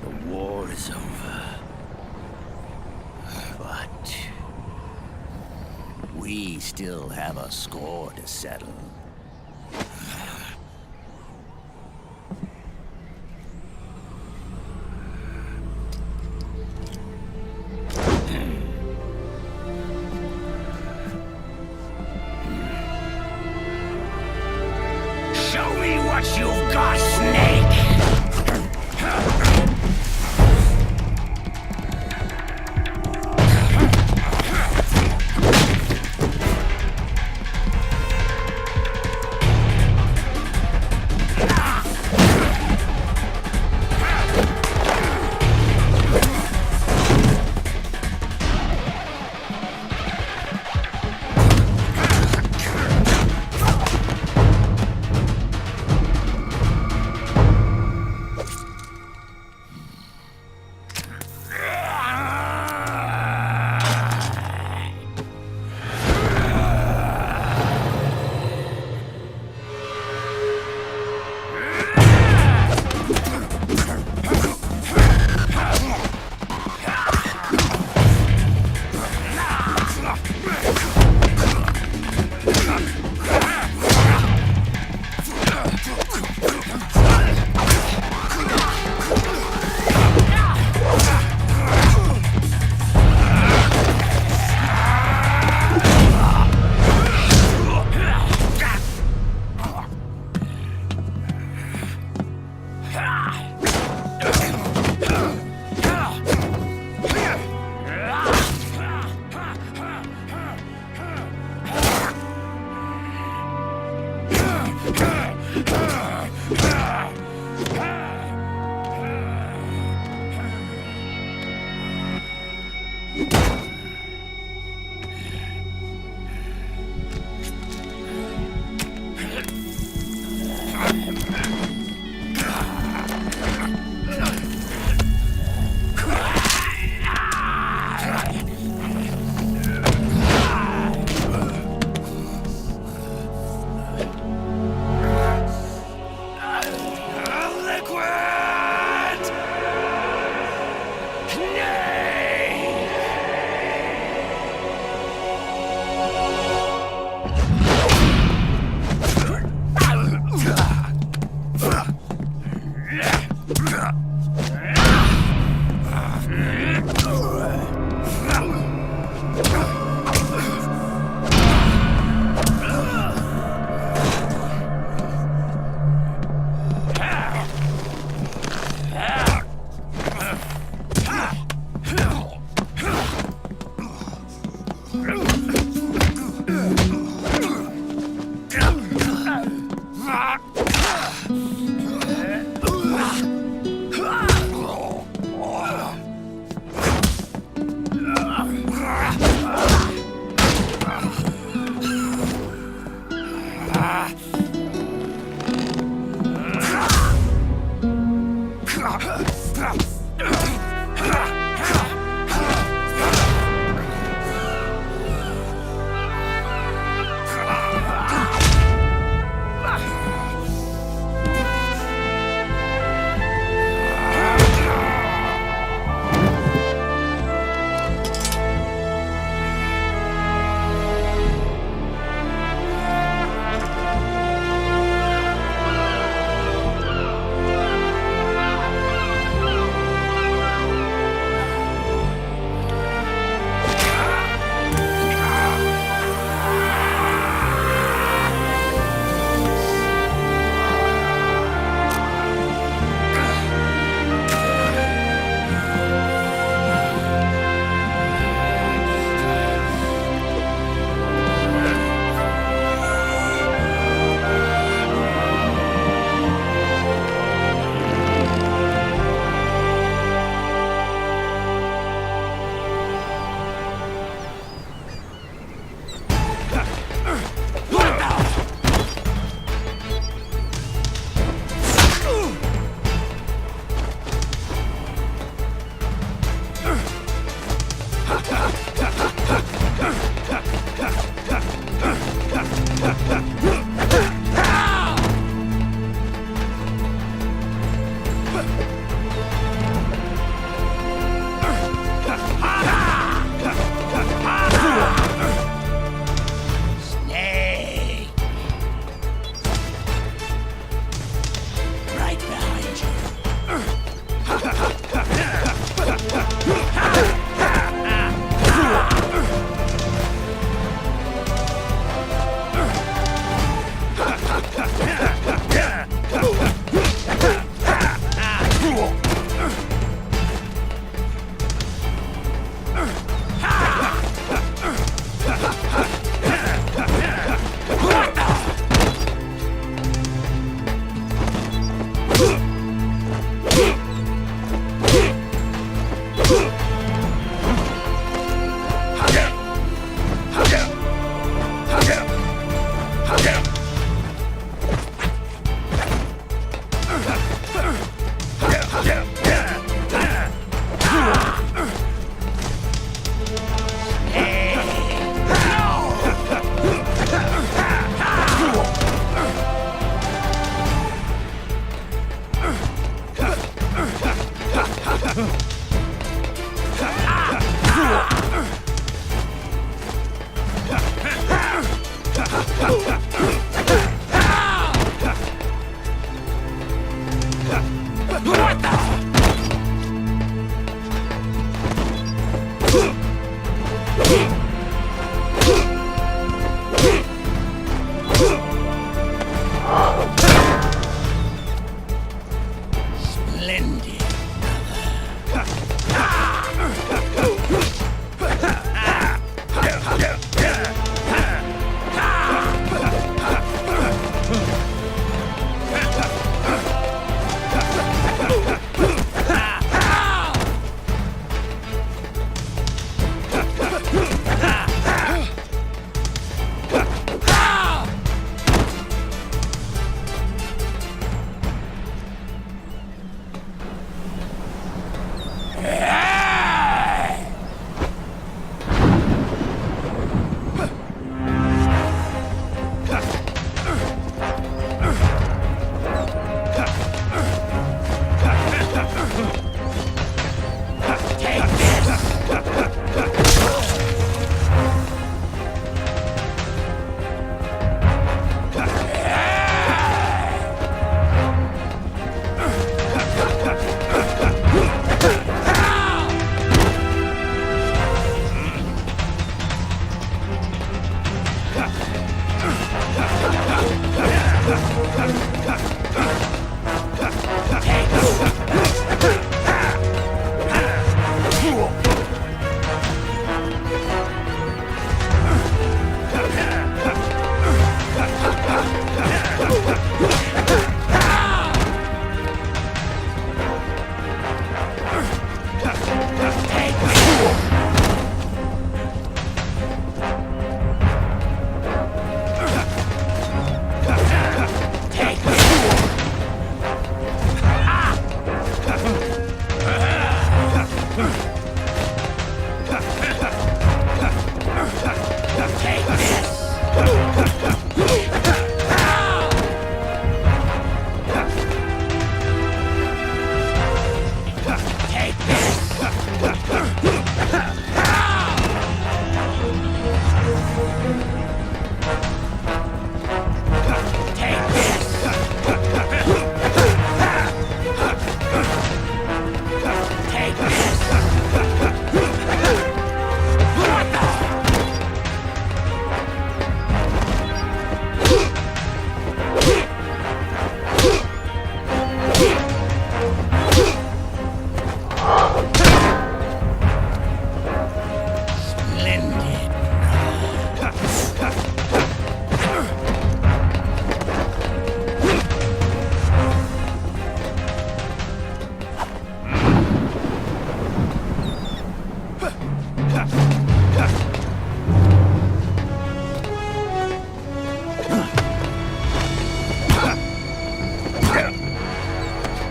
The war is over, but we still have a score to settle. You've got, Snake!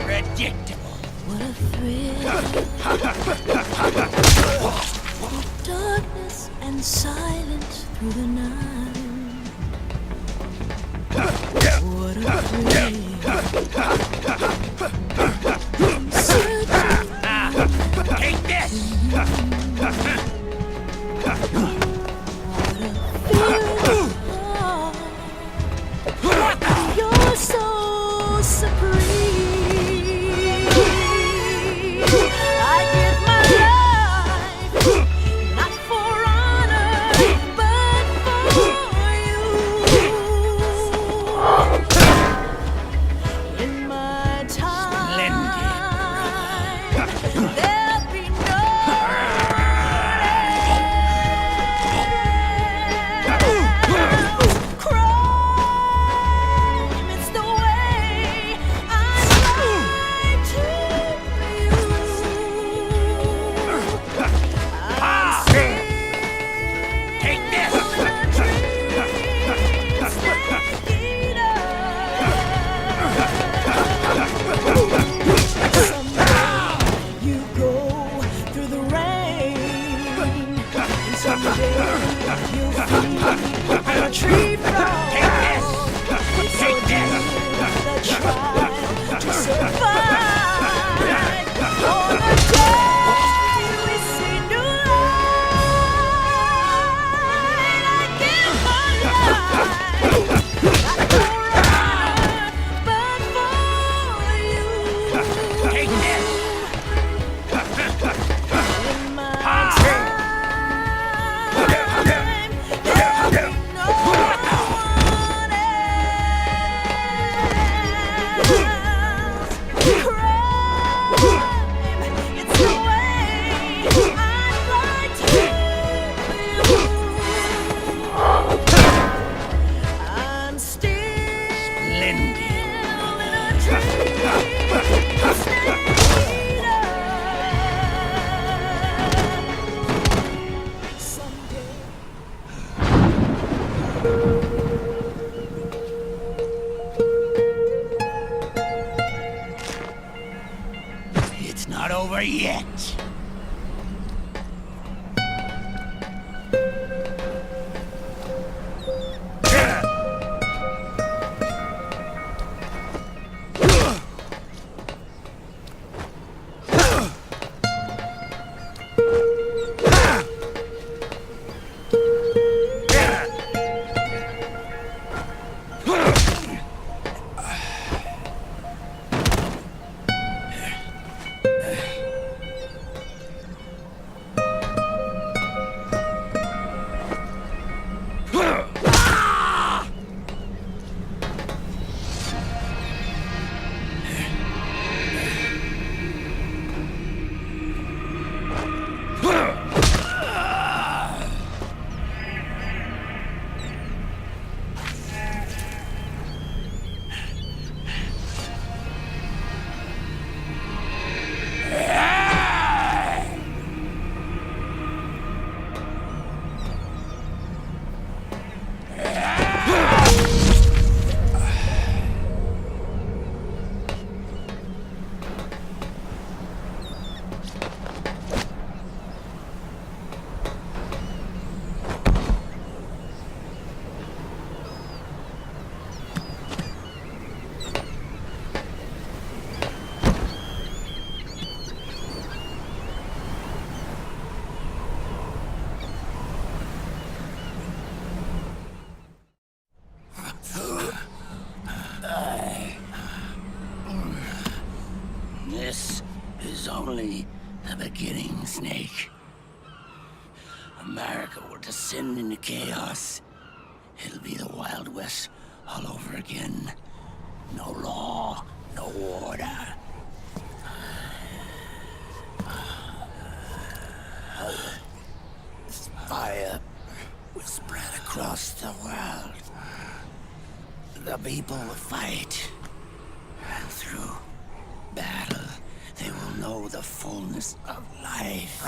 Predictable. What a thrill. Darkness and silence through the night. What a thrill. Take this! You're so supreme. I give my life, not for honor, but for you. In my time, there'll be no crime. It's the way I like to Take this! You go through the rain, and someday you'll feel a tree from. Take this! The trial to survive. On the day we see new light, I give my life, not for honor, but for you. Take this! In my time, there'll be no one else. It's the way I'd like to I'm still Splendid. in a dream. Someday. It's not over yet. This is only the beginning, Snake. America will descend into chaos. It'll be the Wild West all over again. No law, no order. Fire will spread across the world. The people will fight. And through battle, they will know the fullness of life.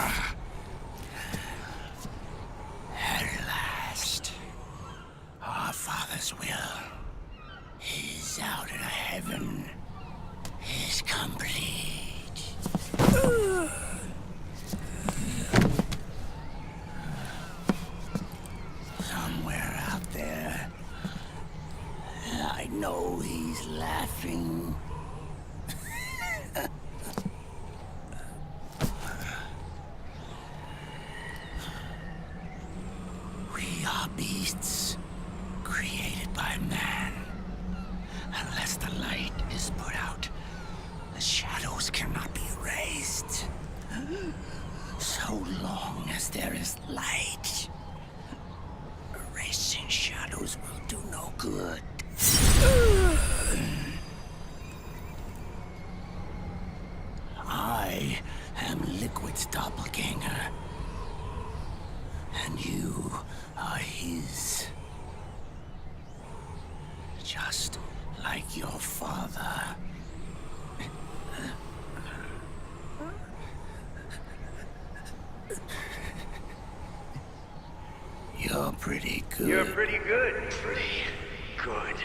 laughing. We are beasts, created by man. Unless the light is put out, the shadows cannot be erased. So long as there is light, erasing shadows will do no good. I am Liquid's doppelganger, and you are his. Just like your father. You're pretty good. You're pretty good. Pretty good.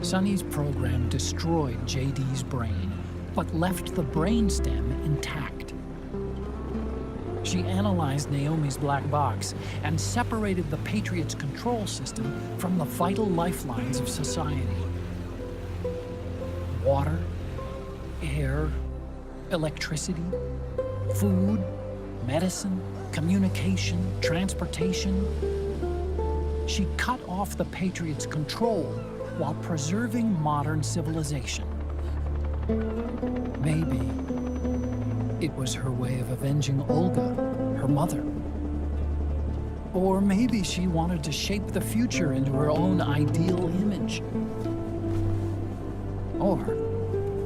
Sonny's program destroyed JD's brain, but left the brainstem intact. She analyzed Naomi's black box and separated the Patriots' control system from the vital lifelines of society. Water, air, electricity, food, medicine, communication, transportation. She cut off the Patriots' control while preserving modern civilization. Maybe it was her way of avenging Olga, her mother. Or maybe she wanted to shape the future into her own ideal image. Or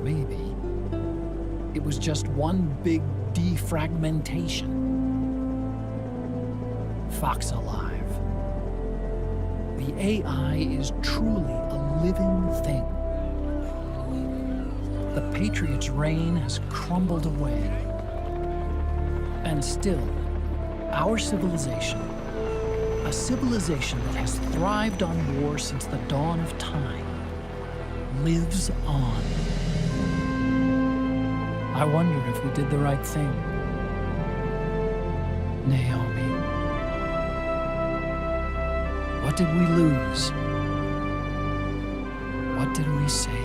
maybe it was just one big defragmentation. Fox Alive. The AI is truly a living thing. The Patriots' reign has crumbled away. And still, our civilization, a civilization that has thrived on war since the dawn of time, lives on. I wonder if we did the right thing. Naomi. What did we lose? What did we save?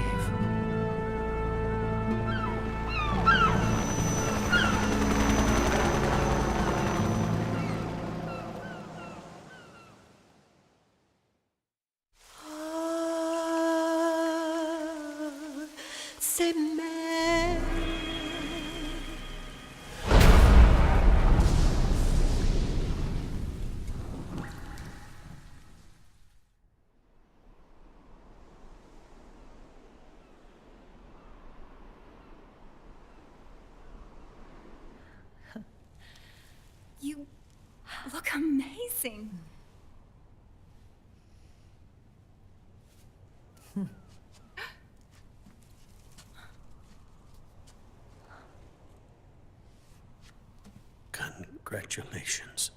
You look amazing. Congratulations.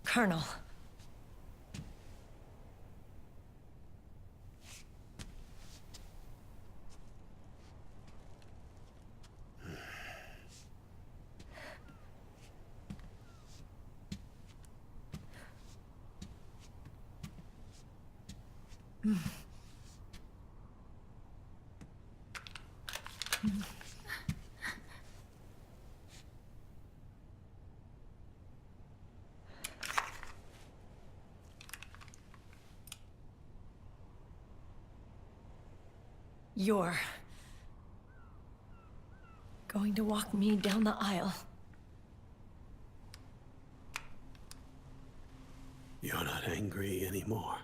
Colonel. You're going to walk me down the aisle. You're not angry anymore.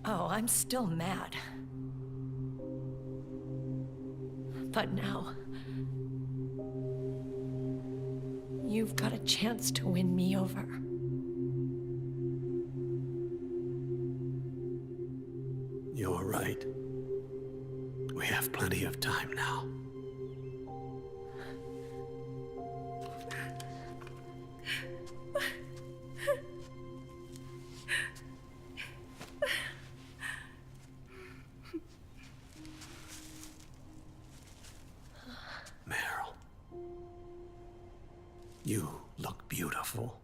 Oh, I'm still mad. But now, you've got a chance to win me over. You're right. We have plenty of time now. Meryl, you look beautiful.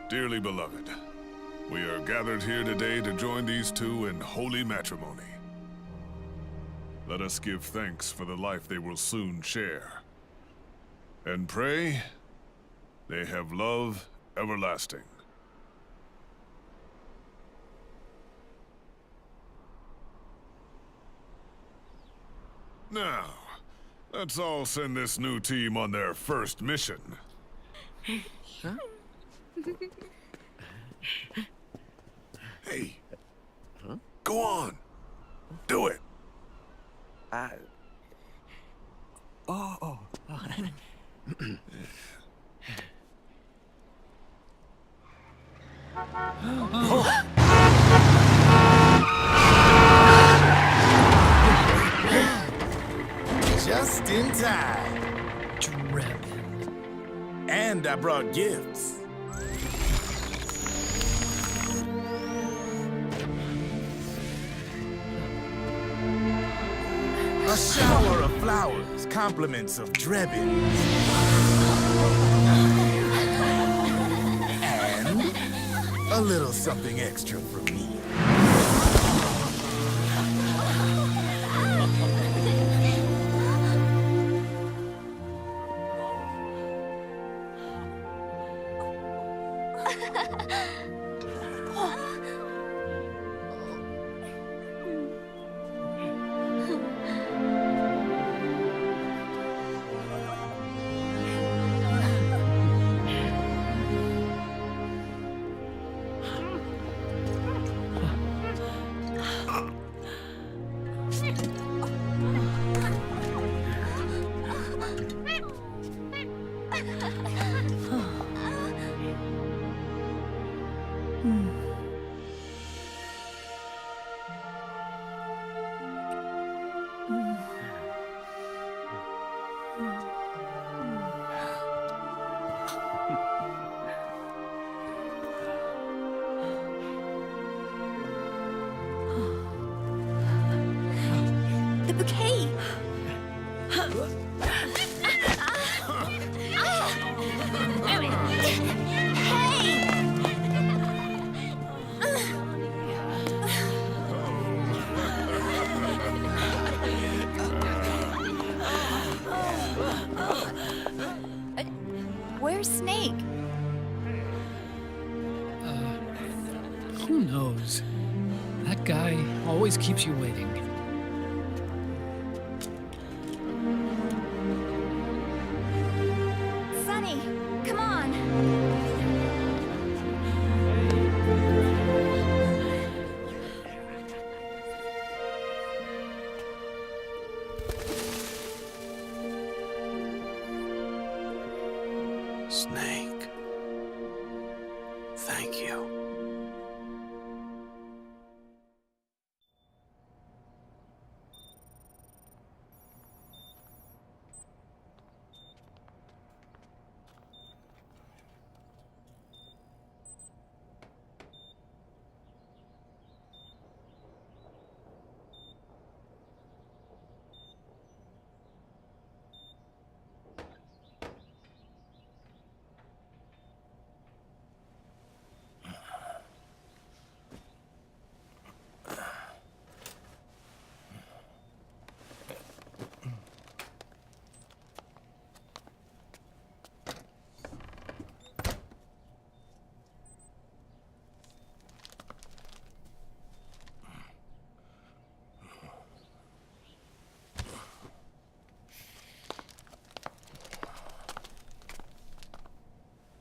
Dearly beloved, we are gathered here today to join these two in holy matrimony. Let us give thanks for the life they will soon share, and pray they have love everlasting. Now, let's all send this new team on their first mission. Huh? Hey, go on, do it. Oh. Just in time. Drebin. And I brought gifts. A shower of flowers, compliments of Drebin. And a little something extra from me. The bouquet! Where's Snake? Who knows? That That guy always keeps you waiting. Sonny, come on! Snake. Thank you.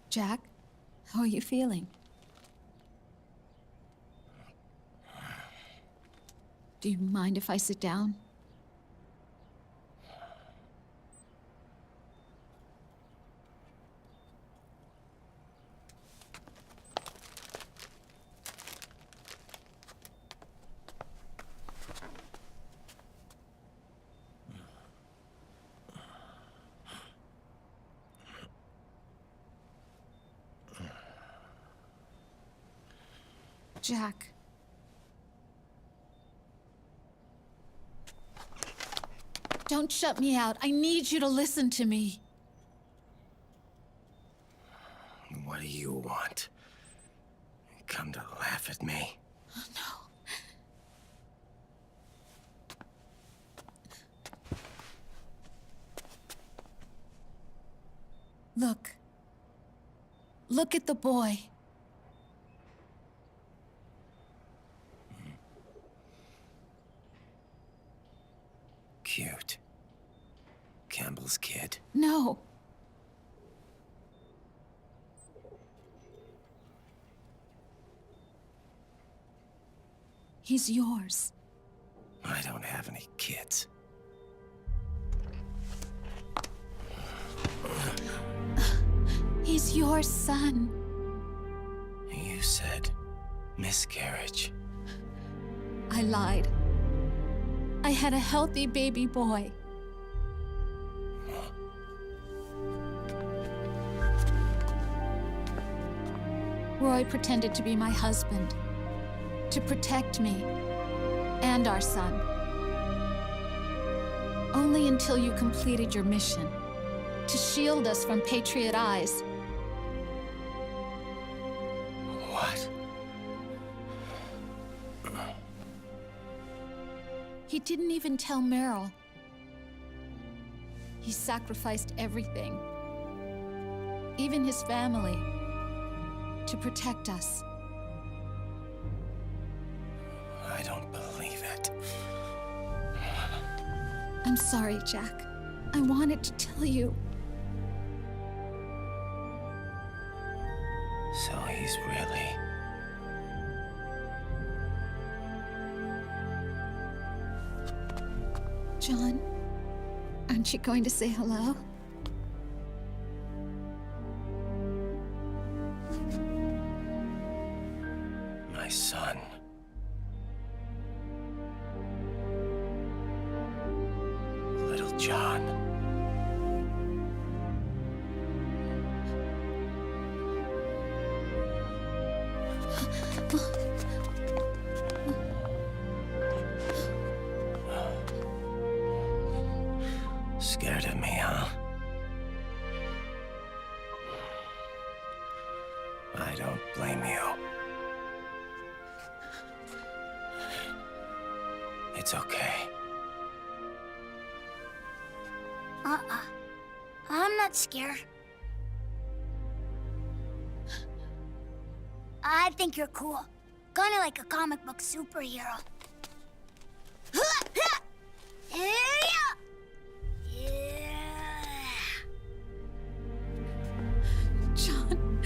Jack, how are you feeling? Do you mind if I sit down? Jack. Don't shut me out. I need you to listen to me. What do you want? Come to laugh at me? Oh, no. Look. Look at the boy. Cute. Campbell's kid. No. He's yours. I don't have any kids. He's your son. You said miscarriage. I lied. I had a healthy baby boy. Roy pretended to be my husband, to protect me and our son. Only until you completed your mission, to shield us from Patriot eyes. What? He didn't even tell Meryl. He sacrificed everything, even his family, to protect us. I don't believe it. I'm sorry, Jack. I wanted to tell you. So he's really... John, aren't you going to say hello? My son. Little John. Scared of me, huh? I don't blame you. It's okay. I'm not scared. I think you're cool. kinda like a comic book superhero. John.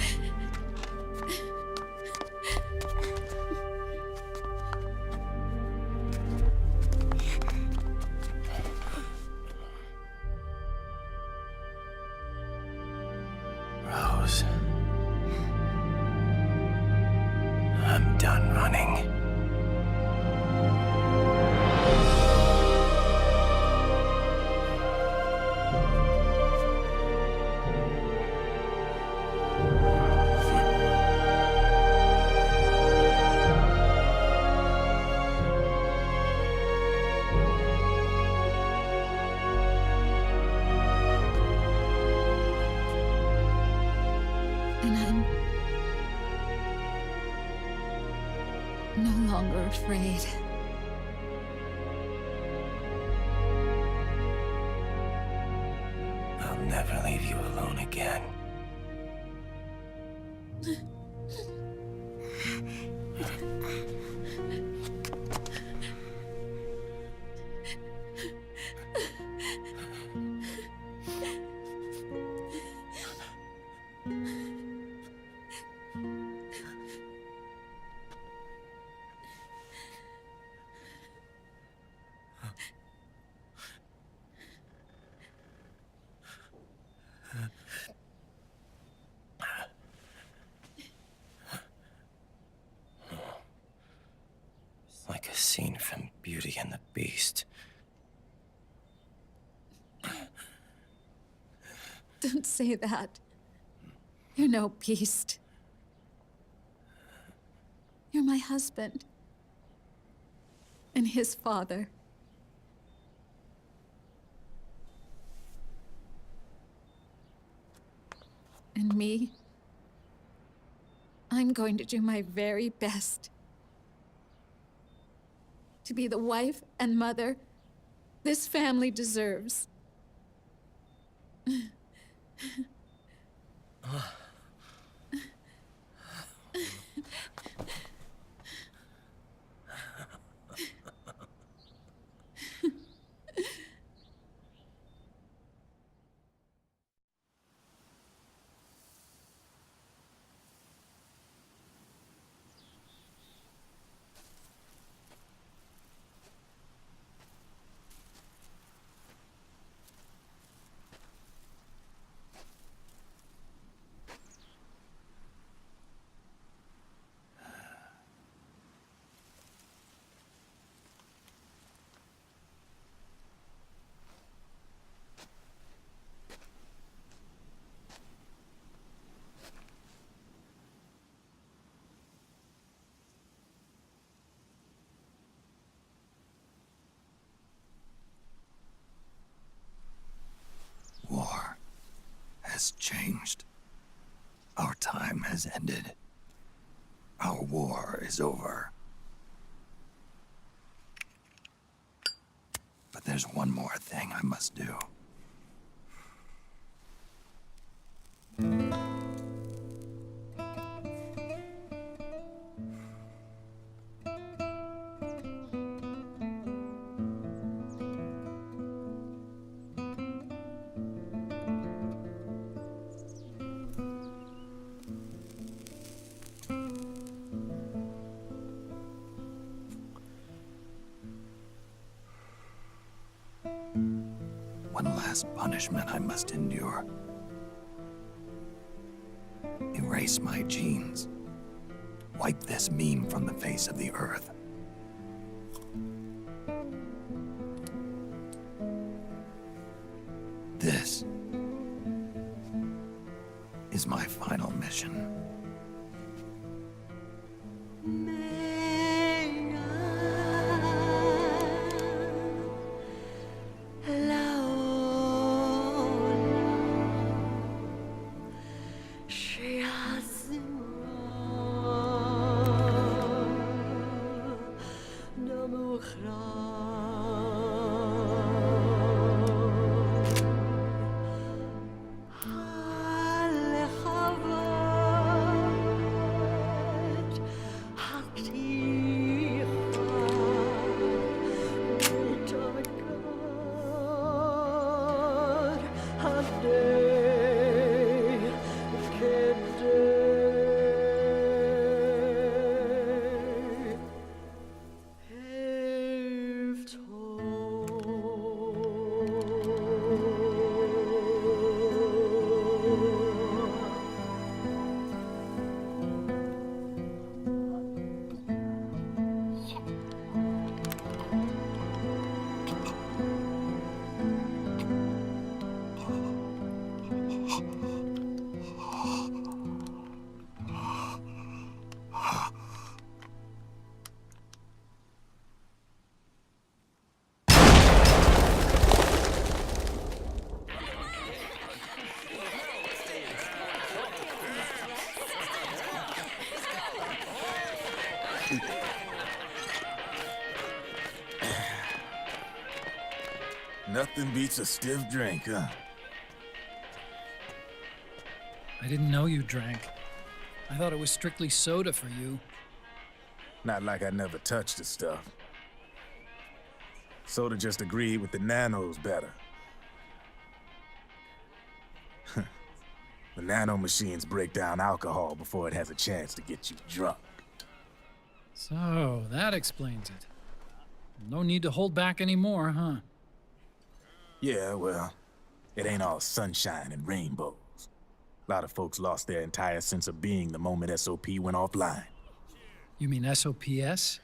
Rose. I'm done running. And I'm no longer afraid. I'll never leave you alone again. Like a scene from Beauty and the Beast. Don't say that. You're no beast. You're my husband. And his father. And me? I'm going to do my very best to be the wife and mother this family deserves. War has changed. Our time has ended. Our war is over. But there's one more thing I must do. One last punishment I must endure. Erase my genes. Wipe this meme from the face of the earth. This is my final mission. Nothing beats a stiff drink, huh? I didn't know you drank. I thought it was strictly soda for you. Not like I never touched the stuff. Soda just agreed with the nanos better. The nano machines break down alcohol before it has a chance to get you drunk. So, that explains it. No need to hold back anymore, huh? Yeah, well, it ain't all sunshine and rainbows. A lot of folks lost their entire sense of being the moment SOP went offline. You mean SOPS?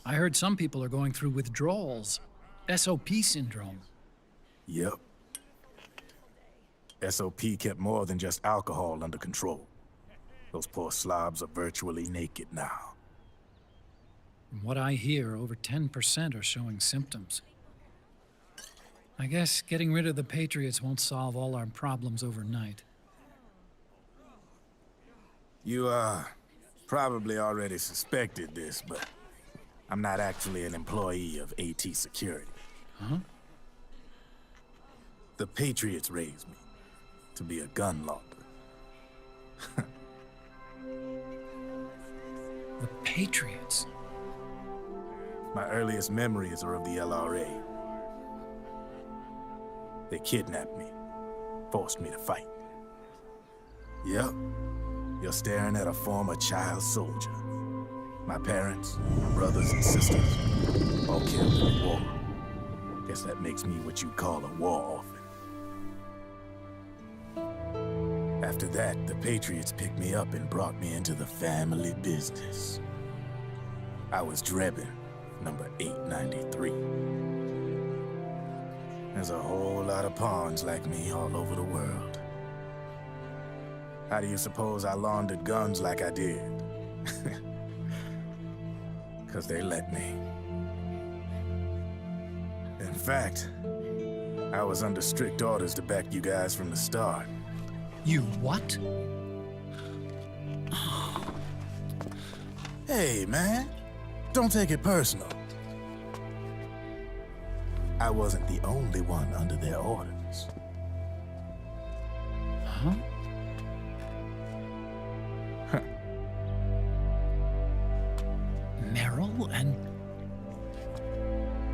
I heard some people are going through withdrawals. SOP syndrome. Yep. SOP kept more than just alcohol under control. Those poor slobs are virtually naked now. From what I hear, over 10% are showing symptoms. I guess getting rid of the Patriots won't solve all our problems overnight. You, probably already suspected this, but I'm not actually an employee of AT Security. Huh? The Patriots raised me to be a gun launder. The Patriots? My earliest memories are of the LRA. They kidnapped me, forced me to fight. Yep, you're staring at a former child soldier. My parents, my brothers and sisters, all killed in the war. Guess that makes me what you'd call a war orphan. After that, the Patriots picked me up and brought me into the family business. I was Drebin, number 893. There's a whole lot of pawns like me all over the world. How do you suppose I laundered guns like I did? 'Cause they let me. In fact, I was under strict orders to back you guys from the start. You what? Hey, man. Don't take it personal. I wasn't the only one under their orders. Huh? Merrill and...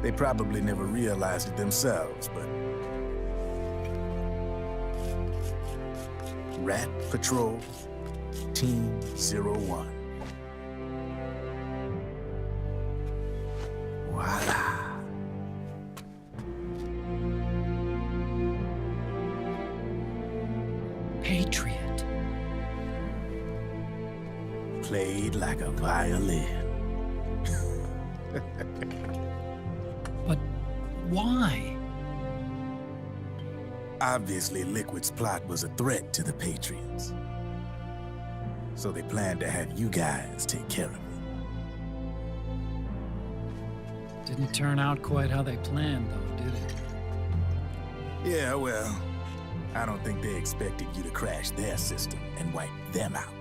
They probably never realized it themselves, but... Rat Patrol, Team 01. Voila. Patriot. Played like a violin. But why? Obviously, Liquid's plot was a threat to the Patriots. So they planned to have you guys take care of it. Didn't turn out quite how they planned, though, did it? Yeah, well, I don't think they expected you to crash their system and wipe them out.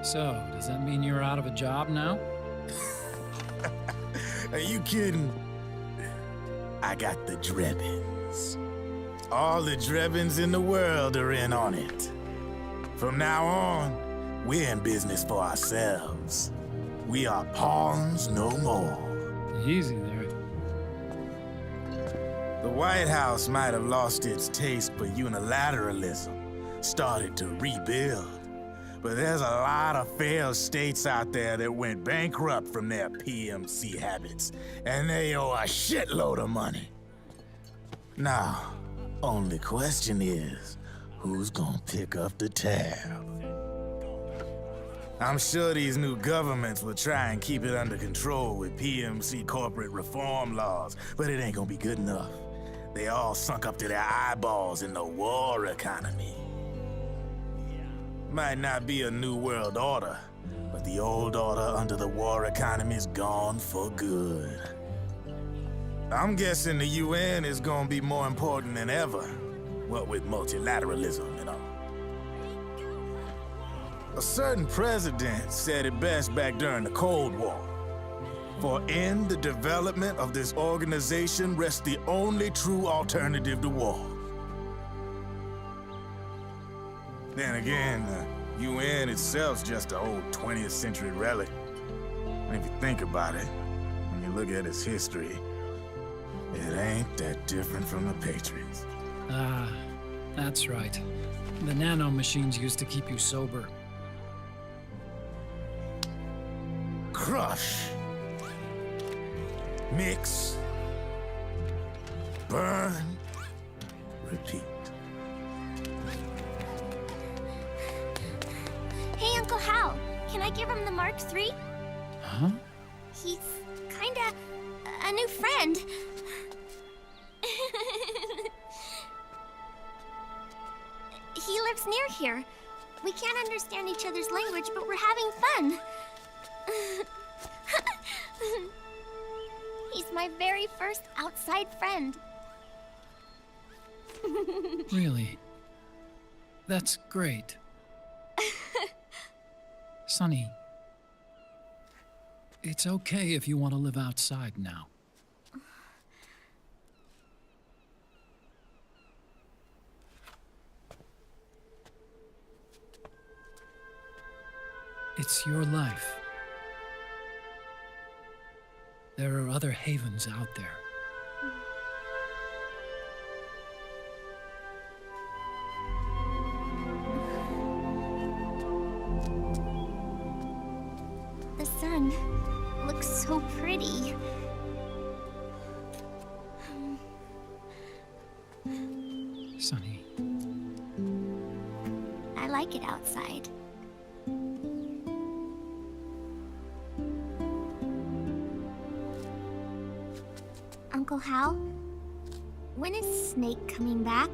So, does that mean you're out of a job now? Are you kidding? I got the Drebins. All the Drebins in the world are in on it. From now on, we're in business for ourselves. We are pawns no more. Easy there. The White House might have lost its taste for unilateralism, started to rebuild. But there's a lot of failed states out there that went bankrupt from their PMC habits, and they owe a shitload of money. Now, only question is, who's gonna pick up the tab? I'm sure these new governments will try and keep it under control with PMC corporate reform laws, but it ain't gonna be good enough. They all sunk up to their eyeballs in the war economy. Might not be a new world order, but the old order under the war economy's gone for good. I'm guessing the UN is gonna be more important than ever, what with multilateralism and all. A certain president said it best back during the Cold War. For in the development of this organization rests the only true alternative to war. Then again, the UN itself's just an old 20th century relic. And if you think about it, when you look at its history, it ain't that different from the Patriots. Ah, that's right. The nanomachines used to keep you sober. Crush. Mix. Burn. Repeat. Hey, Uncle Hal, can I give him the Mark III? Huh? He's kinda a new friend. He lives near here. We can't understand each other's language, but we're having fun. He's my very first outside friend. Really? That's great. Sonny, it's okay if you want to live outside now. It's your life. There are other havens out there. The sun looks so pretty. Sonny. I like it outside. Uncle Hal, when is Snake coming back?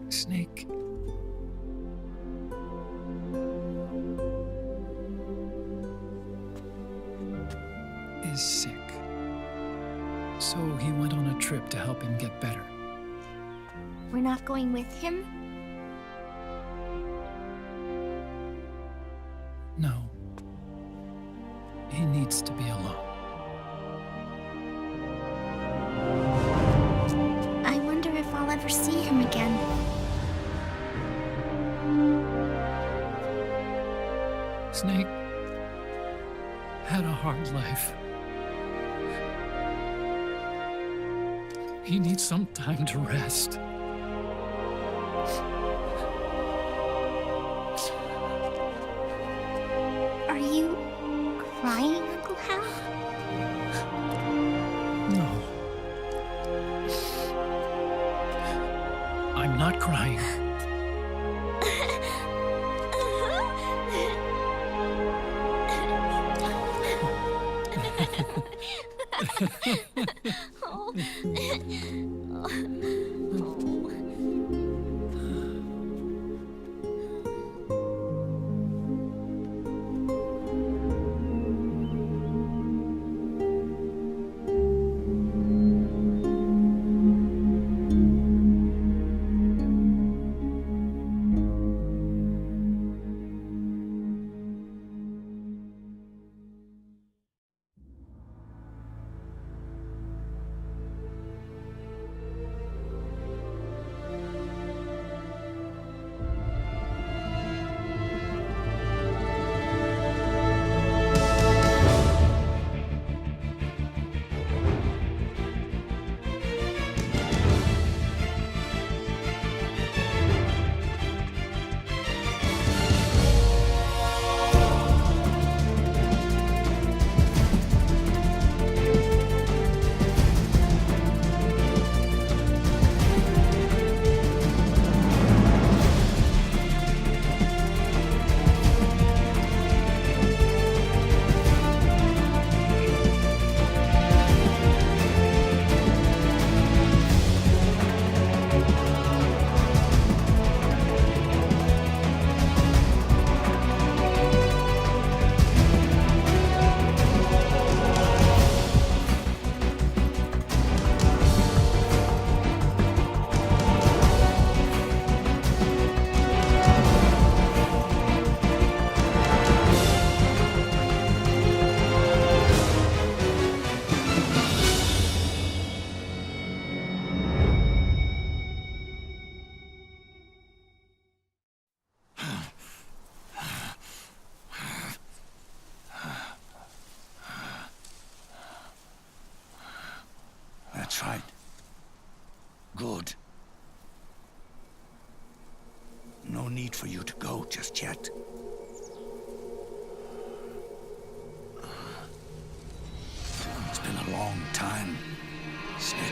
Snake. Is sick. So he went on a trip to help him get better. We're not going with him? No. He needs to be alone. I wonder if I'll ever see him again. Snake had a hard life. He needs some time to rest. Are you crying, Uncle Hal? No. I'm not crying. need for you to go just yet. It's been a long time, Snake.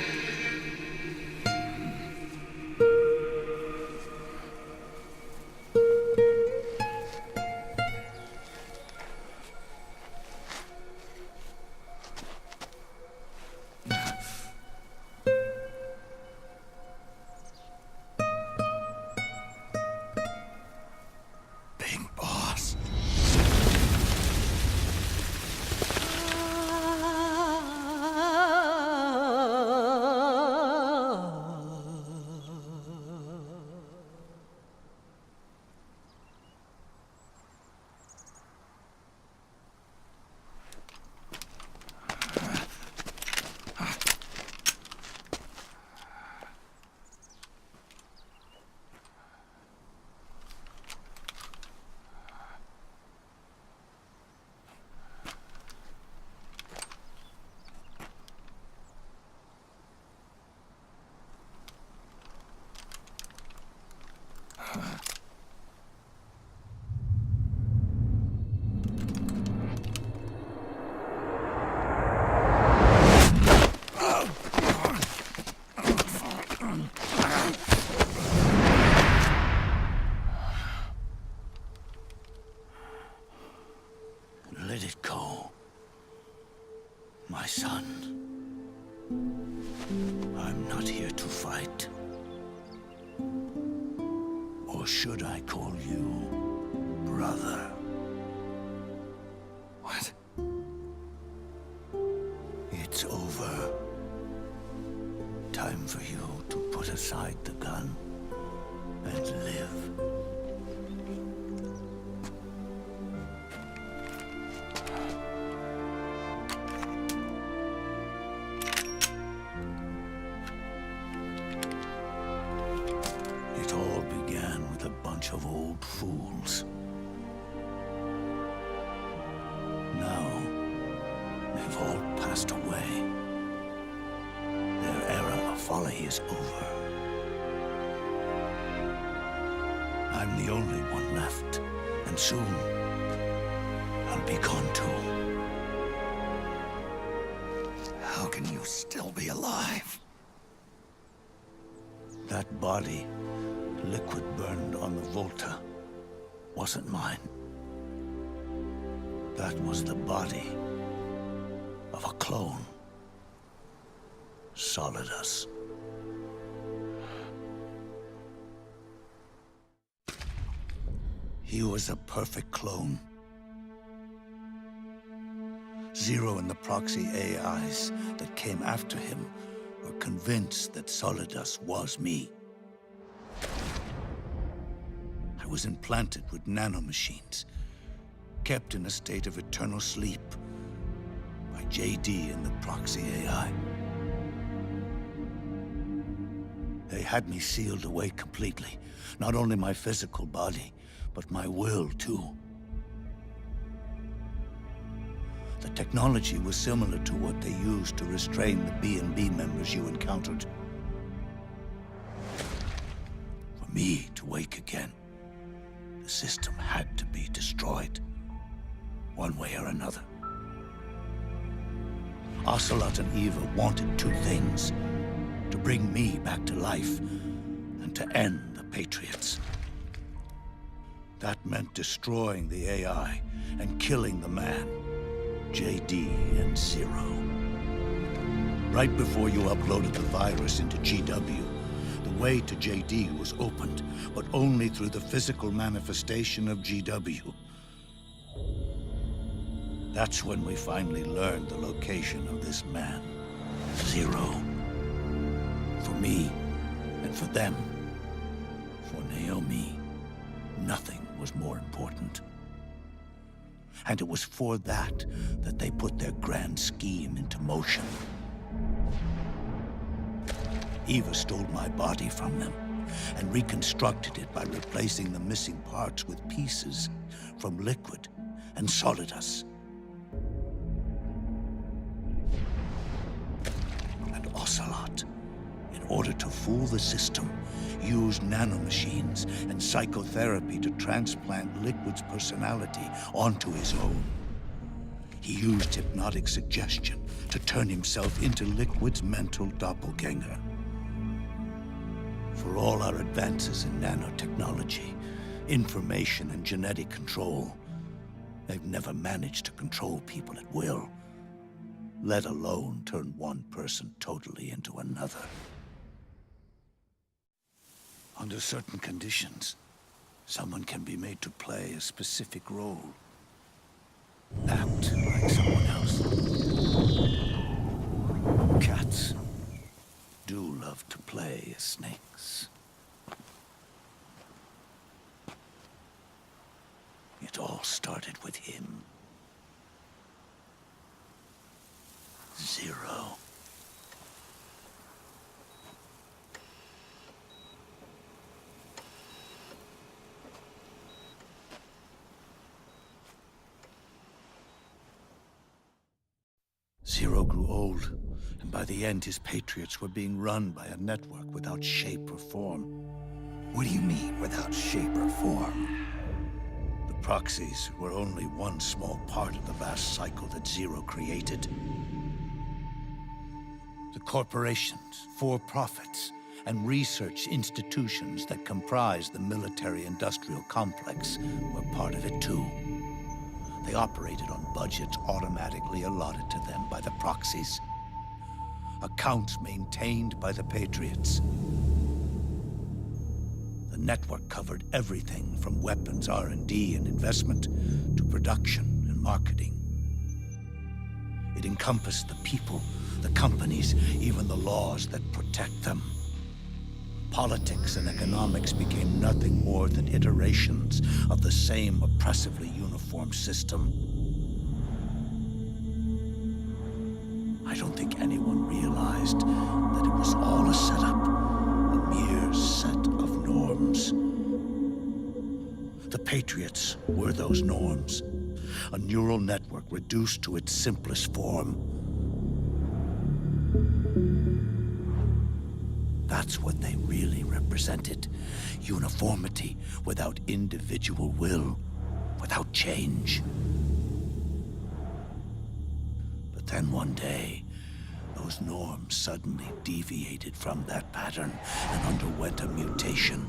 Let it go, my son. I'm not here to fight. Or should I call you brother? What? It's over. Time for you to put aside the gun and live. It all began with a bunch of old fools. Now, they've all passed away. Their era of folly is over. I'm the only one left, and soon I'll be gone too. How can you still be alive? That body, liquid burned on the Volta, wasn't mine. That was the body of a clone. Solidus. He was a perfect clone. Zero and the proxy AIs that came after him were convinced that Solidus was me. I was implanted with nanomachines, kept in a state of eternal sleep by JD and the proxy AI. They had me sealed away completely, not only my physical body, but my will too. The technology was similar to what they used to restrain the B&B members you encountered. For me to wake again, the system had to be destroyed, one way or another. Ocelot and Eva wanted two things: to bring me back to life, and to end the Patriots. That meant destroying the AI and killing the man, JD and Zero. Right before you uploaded the virus into GW, the way to JD was opened, but only through the physical manifestation of GW. That's when we finally learned the location of this man, Zero. For me, and for them, for Naomi, nothing was more important. And it was for that they put their grand scheme into motion. Eva stole my body from them and reconstructed it by replacing the missing parts with pieces from Liquid and Solidus. And Ocelot, in order to fool the system, used nanomachines and psychotherapy to transplant Liquid's personality onto his own. He used hypnotic suggestion to turn himself into Liquid's mental doppelganger. For all our advances in nanotechnology, information and genetic control, they've never managed to control people at will, let alone turn one person totally into another. Under certain conditions, someone can be made to play a specific role. Act like someone else. Cats do love to play as snakes. It all started with him. Zero. Zero grew old, and by the end his Patriots were being run by a network without shape or form. What do you mean, without shape or form? The proxies were only one small part of the vast cycle that Zero created. The corporations, for-profits, and research institutions that comprise the military-industrial complex were part of it too. They operated on budgets automatically allotted to them by the proxies. Accounts maintained by the Patriots. The network covered everything from weapons R&D and investment to production and marketing. It encompassed the people, the companies, even the laws that protect them. Politics and economics became nothing more than iterations of the same oppressively uniform system. I don't think anyone realized that it was all a setup, a mere set of norms. The Patriots were those norms, a neural network reduced to its simplest form. That's what they really represented. Uniformity without individual will, without change. But then one day, those norms suddenly deviated from that pattern and underwent a mutation.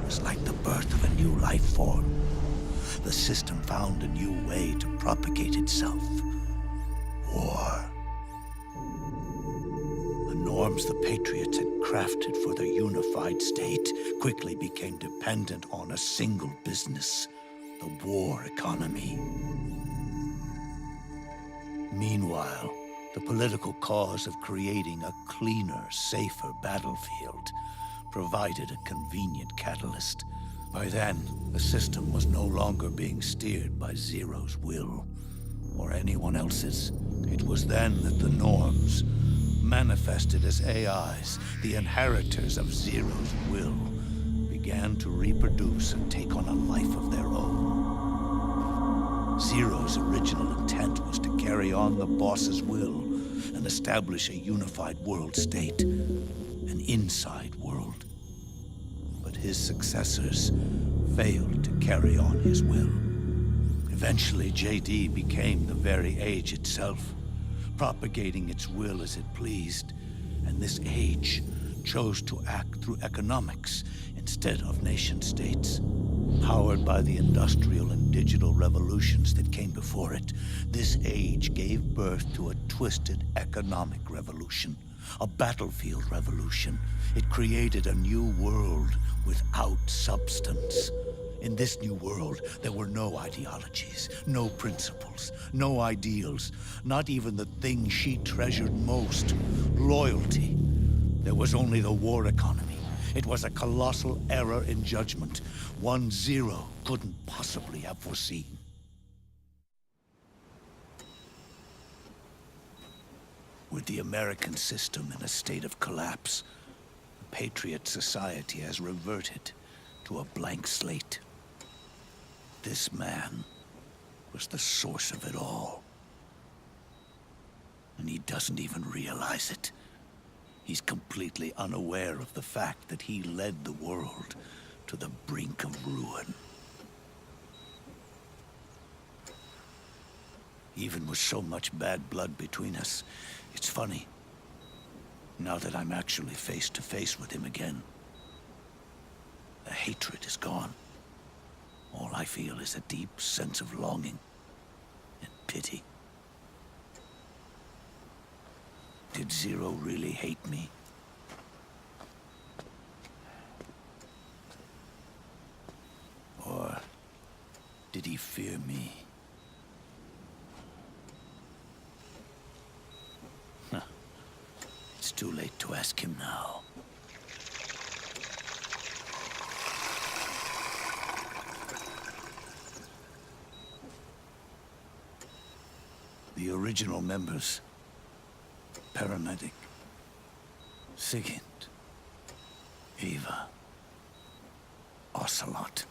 It was like the birth of a new life form. The system found a new way to propagate itself. War. The norms the Patriots had crafted for their unified state quickly became dependent on a single business, the war economy. Meanwhile, the political cause of creating a cleaner, safer battlefield provided a convenient catalyst. By then, the system was no longer being steered by Zero's will, or anyone else's. It was then that the norms, manifested as AIs, the inheritors of Zero's will, began to reproduce and take on a life of their own. Zero's original intent was to carry on the boss's will and establish a unified world state, an inside world. But his successors failed to carry on his will. Eventually, JD became the very age itself, propagating its will as it pleased, and this age chose to act through economics instead of nation-states. Powered by the industrial and digital revolutions that came before it, this age gave birth to a twisted economic revolution, a battlefield revolution. It created a new world without substance. In this new world, there were no ideologies, no principles, no ideals, not even the thing she treasured most, loyalty. There was only the war economy. It was a colossal error in judgment, one Zero couldn't possibly have foreseen. With the American system in a state of collapse, the Patriot society has reverted to a blank slate. This man was the source of it all. And he doesn't even realize it. He's completely unaware of the fact that he led the world to the brink of ruin. Even with so much bad blood between us, it's funny. Now that I'm actually face to face with him again, the hatred is gone. All I feel is a deep sense of longing and pity. Did Zero really hate me? Or did he fear me? Huh. It's too late to ask him now. The original members, Paramedic, Sigint, Eva, Ocelot,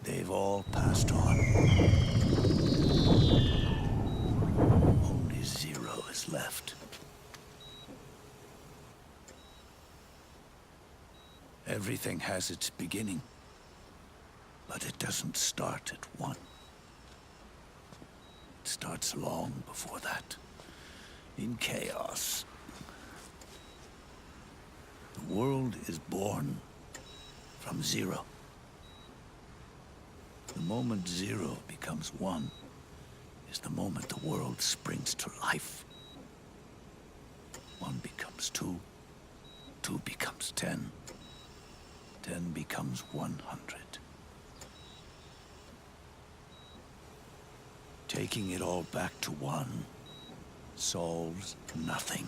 they've all passed on. Only Zero is left. Everything has its beginning, but it doesn't start at one. It starts long before that, in chaos. The world is born from zero. The moment zero becomes one is the moment the world springs to life. One becomes two, two becomes 10, 10 becomes 100. Taking it all back to one solves nothing.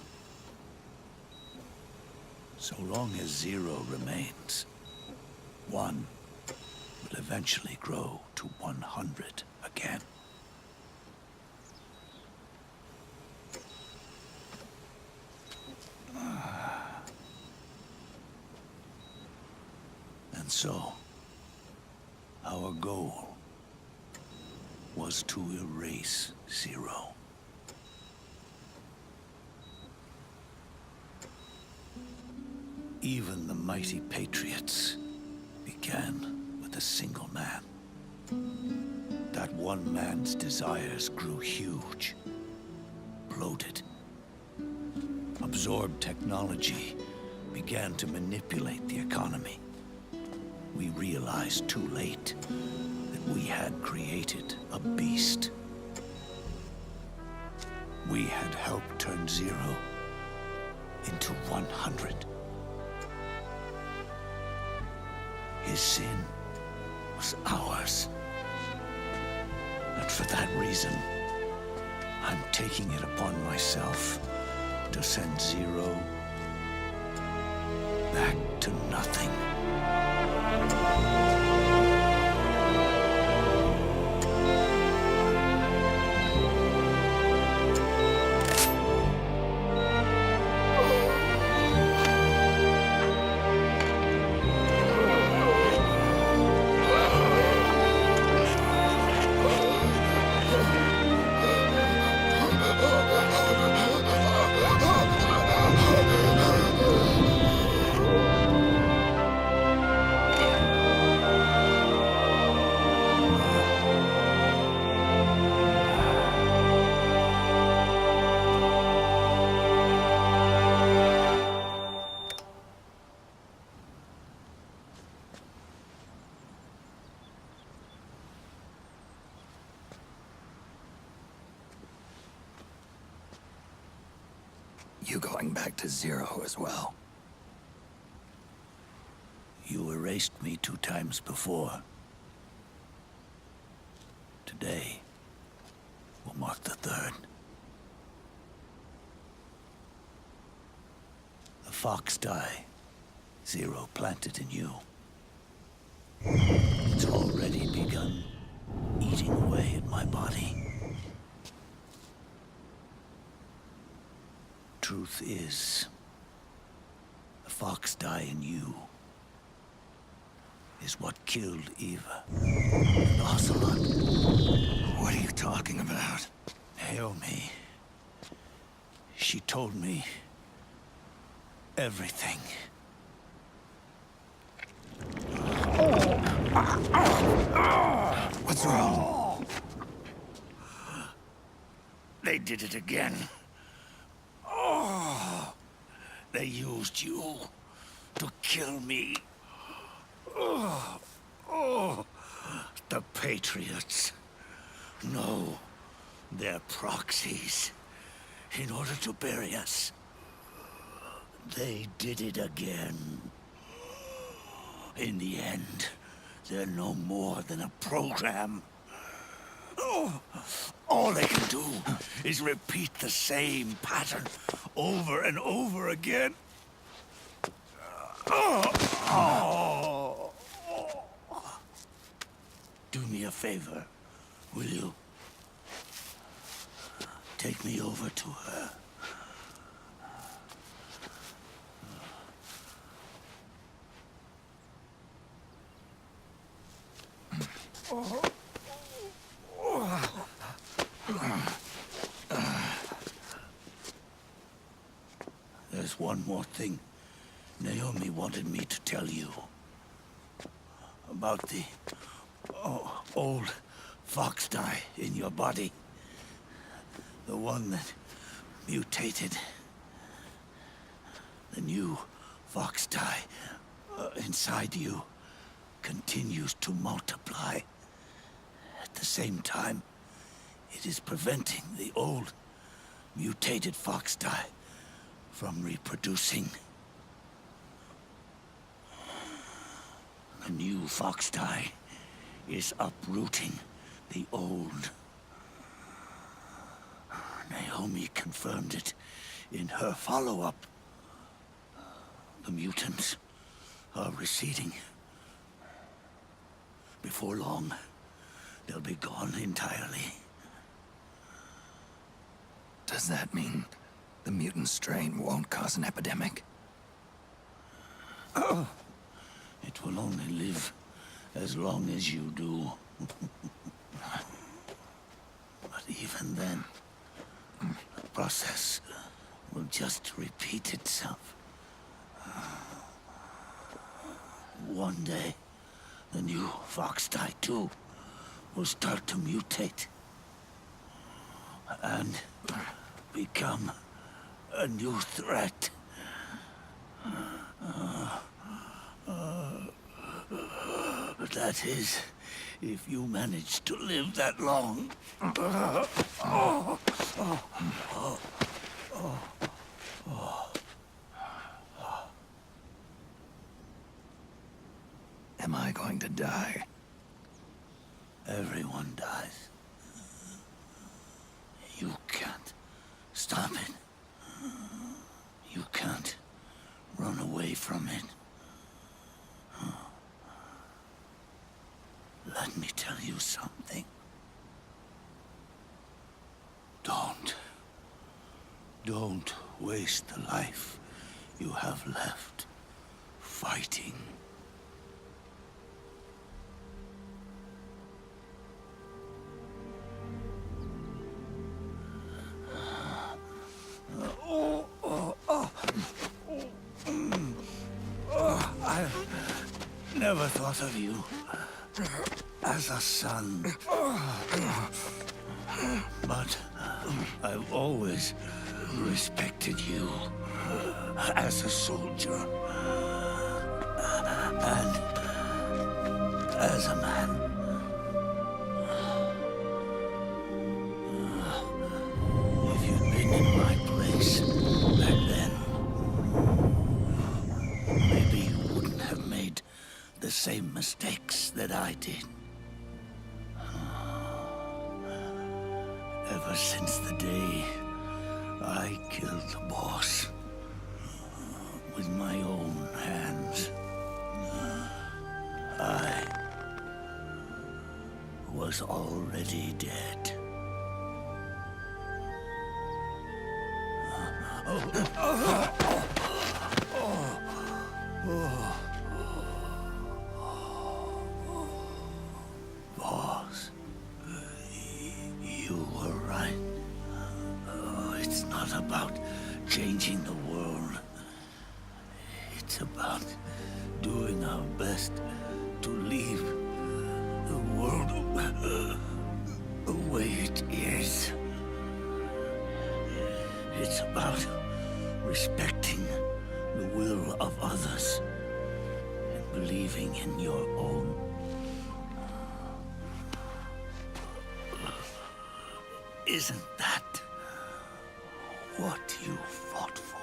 So long as zero remains, one will eventually grow to 100 again. And so, our goal was to erase Zero. Even the mighty Patriots began with a single man. That one man's desires grew huge, bloated. Absorbed technology began to manipulate the economy. We realized too late that we had created a beast. We had helped turn Zero into 100. His sin was ours. And for that reason, I'm taking it upon myself to send Zero back to nothing. You going back to Zero as well? You erased me 2 times before. Today will mark the 3rd. The fox die Zero planted in you. It's already begun eating away at my body. Truth is, the fox die in you is what killed Eva and Ocelot. What are you talking about? Naomi. She told me everything. What's wrong? They did it again. They used you to kill me. The Patriots. No, they're proxies. In order to bury us. They did it again. In the end, they're no more than a program. All they can do is repeat the same pattern over and over again. Do me a favor, will you? Take me over to her. There's one more thing Naomi wanted me to tell you. About the old fox dye in your body. The one that mutated. The new fox dye inside you continues to multiply. At the same time, it is preventing the old mutated fox dye from reproducing. The new fox dye is uprooting the old. Naomi confirmed it in her follow-up. The mutants are receding. Before long, they'll be gone entirely. Does that mean the mutant strain won't cause an epidemic? It will only live as long as you do. But even then, the process will just repeat itself. One day, the new fox dye too will start to mutate and become a new threat. That is, if you manage to live that long. Am I going to die? Everyone dies. You can't stop it. You can't run away from it. Let me tell you something. Don't waste the life you have left fighting. I never thought of you as a son. But I've always respected you as a soldier and as a man. If you'd been in my place back then, maybe you wouldn't have made the same mistakes that I did. Ever since the day I killed the boss with my own hands, I was already dead. Boss, you were right. It's not about changing the world. It's about doing our best to leave the world the way it is. It's about respecting the will of others and believing in your own. Isn't that what you fought for?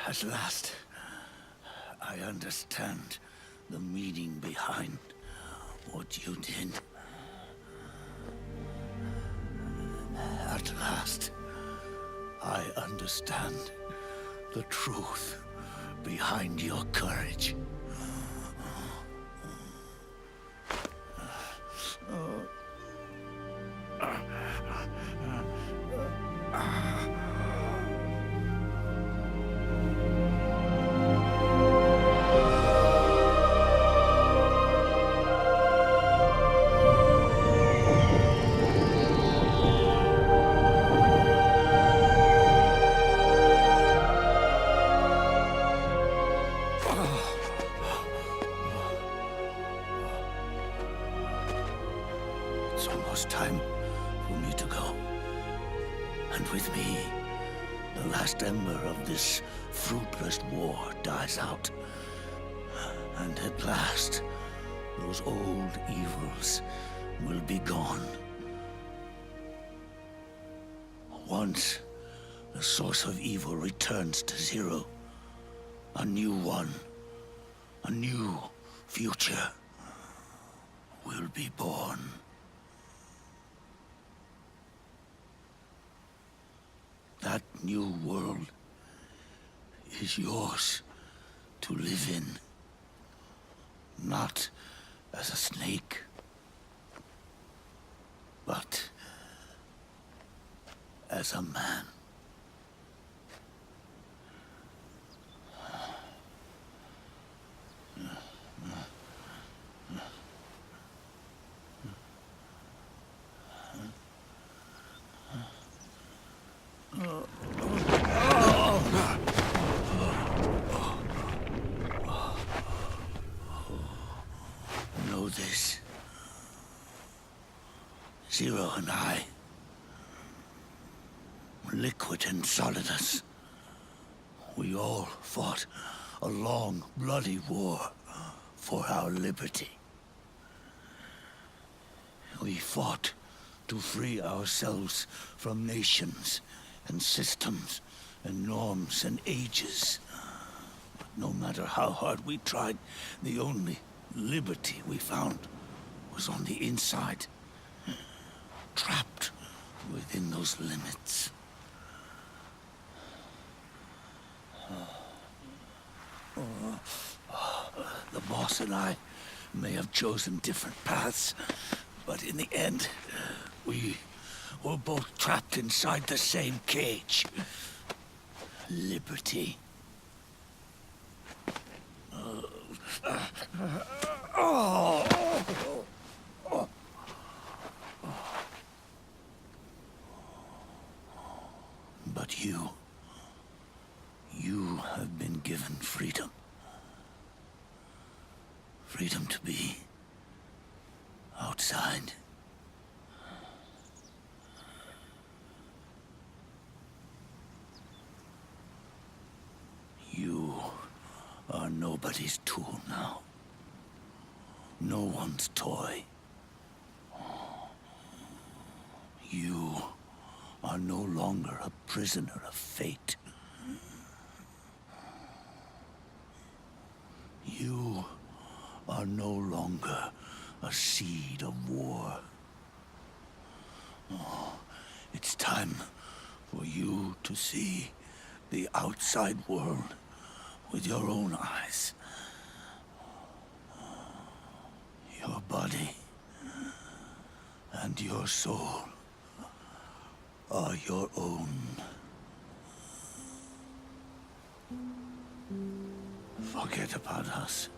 At last, I understand the meaning behind what you did. At last, I understand the truth behind your courage. It's almost time for me to go. And with me, the last ember of this fruitless war dies out. And at last, those old evils will be gone. Once the source of evil returns to zero, a new one, a new future will be born. That new world is yours to live in, not as a snake, but as a man. Know this. Zero and I, Liquid and Solidus, we all fought a long, bloody war for our liberty. We fought to free ourselves from nations and systems and norms and ages. But no matter how hard we tried, the only liberty we found was on the inside, trapped within those limits. The boss and I may have chosen different paths, but in the end, we were both trapped inside the same cage. Liberty. But you have been given freedom. Freedom to be outside. You are nobody's tool now. No one's toy. You are no longer a prisoner of fate. You are no longer a seed of war. Oh, it's time for you to see the outside world with your own eyes. Your body and your soul are your own. forget about us.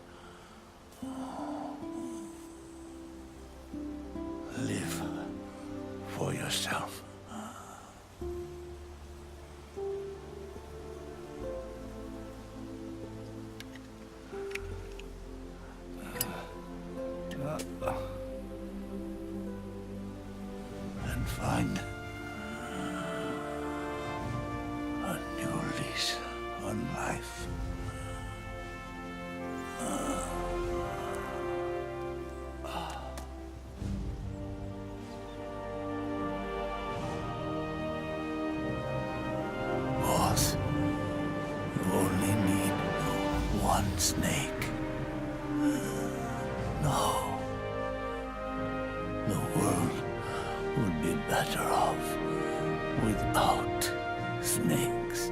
Live for yourself. And find a new lease on life. Boss, you only need one snake. No. The world would be better off without snakes.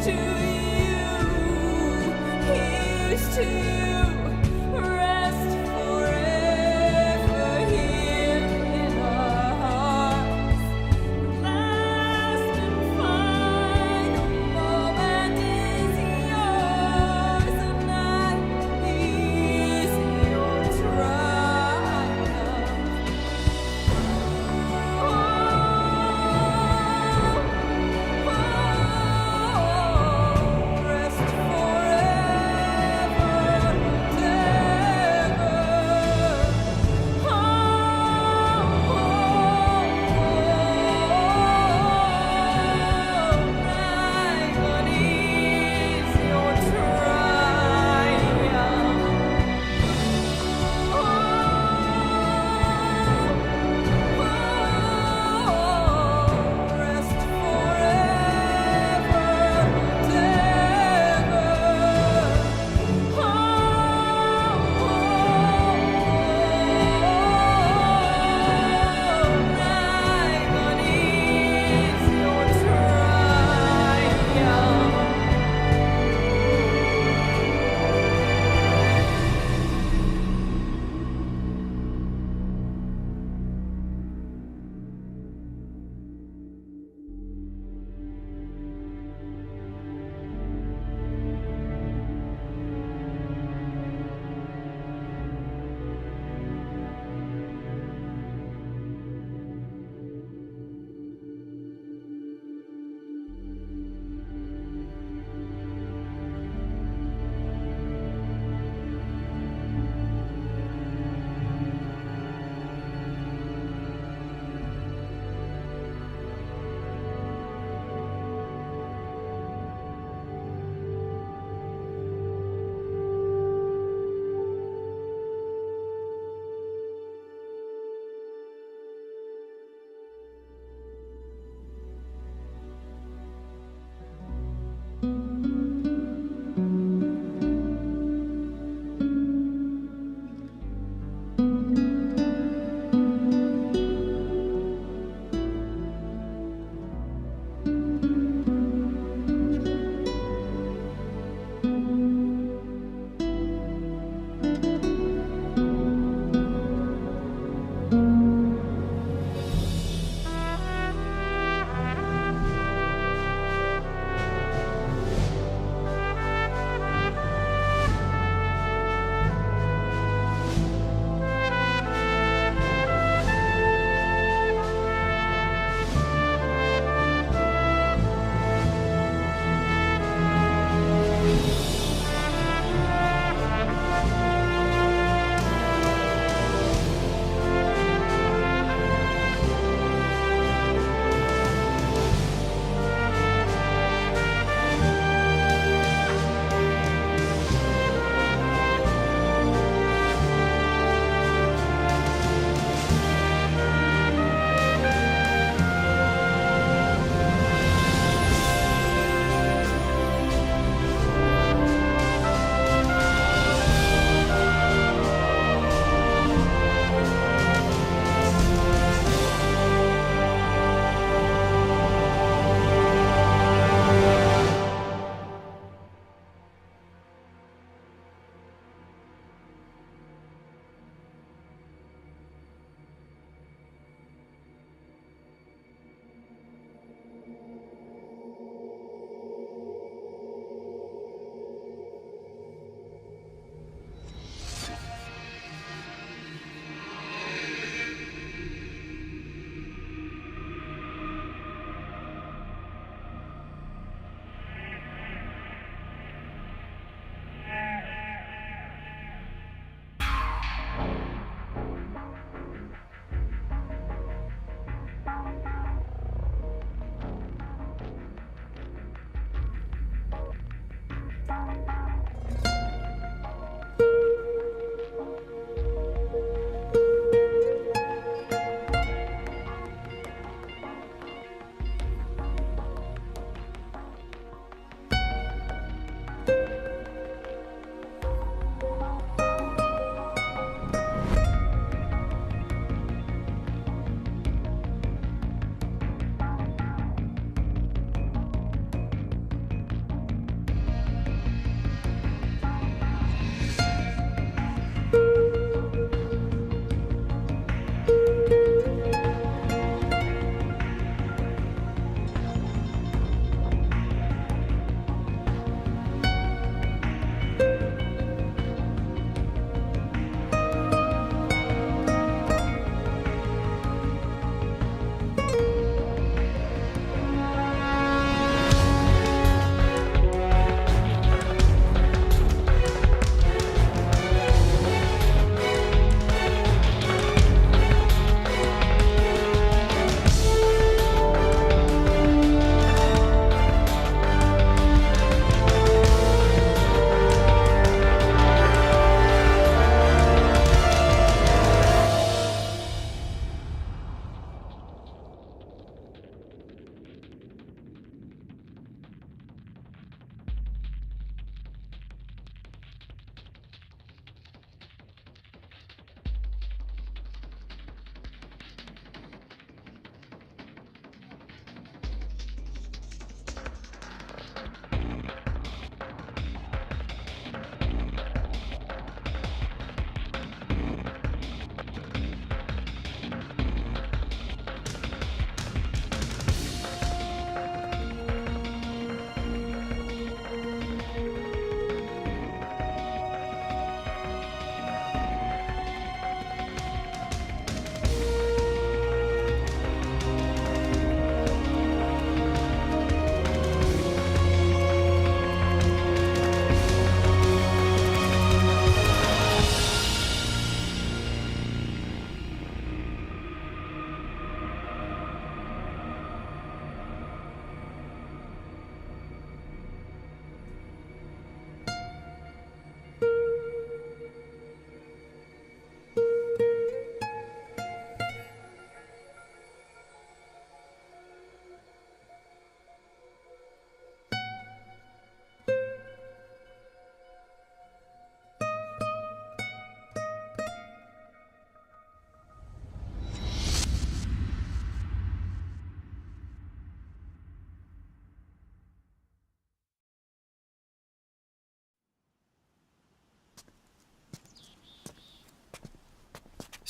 to you. Here's to you. Rest forever here in our hearts. Last and final moment is yours, and that is your triumph. Rest forever.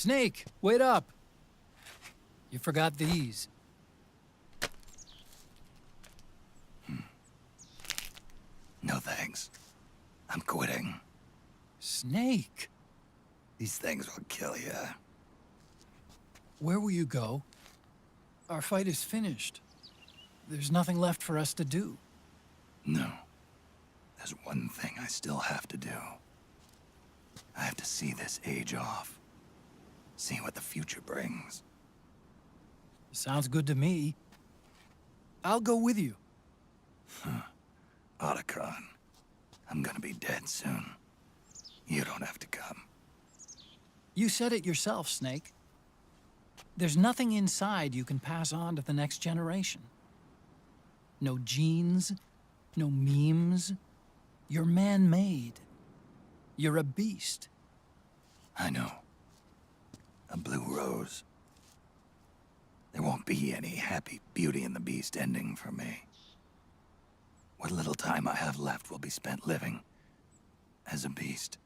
Snake, wait up! You forgot these. No thanks. I'm quitting. Snake! These things will kill you. Where will you go? Our fight is finished. There's nothing left for us to do. No. There's one thing I still have to do. I have to see this age off. See what the future brings. Sounds good to me. I'll go with you. Otacon, I'm gonna be dead soon. You don't have to come. You said it yourself, Snake. There's nothing inside you can pass on to the next generation. No genes, no memes. You're man-made. You're a beast. I know. A blue rose. There won't be any happy Beauty and the Beast ending for me. What little time I have left will be spent living as a beast.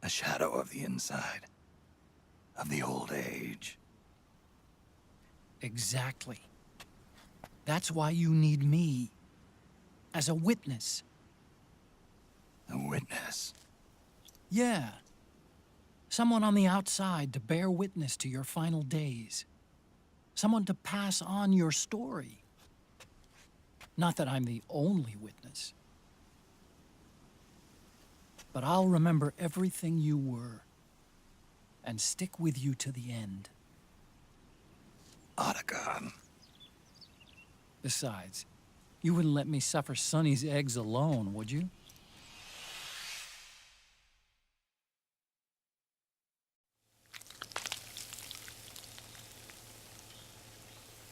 A shadow of the inside. Of the old age. Exactly. That's why you need me. As a witness. A witness? Yeah. Someone on the outside to bear witness to your final days. Someone to pass on your story. Not that I'm the only witness. But I'll remember everything you were. And stick with you to the end. Otacon. Besides, you wouldn't let me suffer Sonny's eggs alone, would you?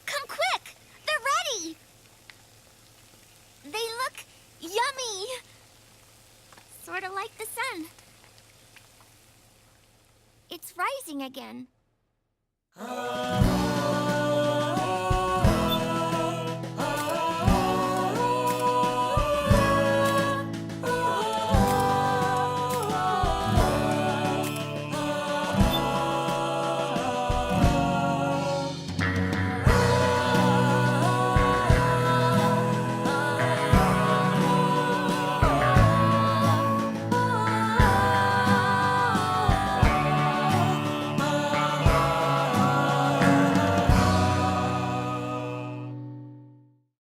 Come quick! They're ready! They look yummy! Sort of like the sun. It's rising again.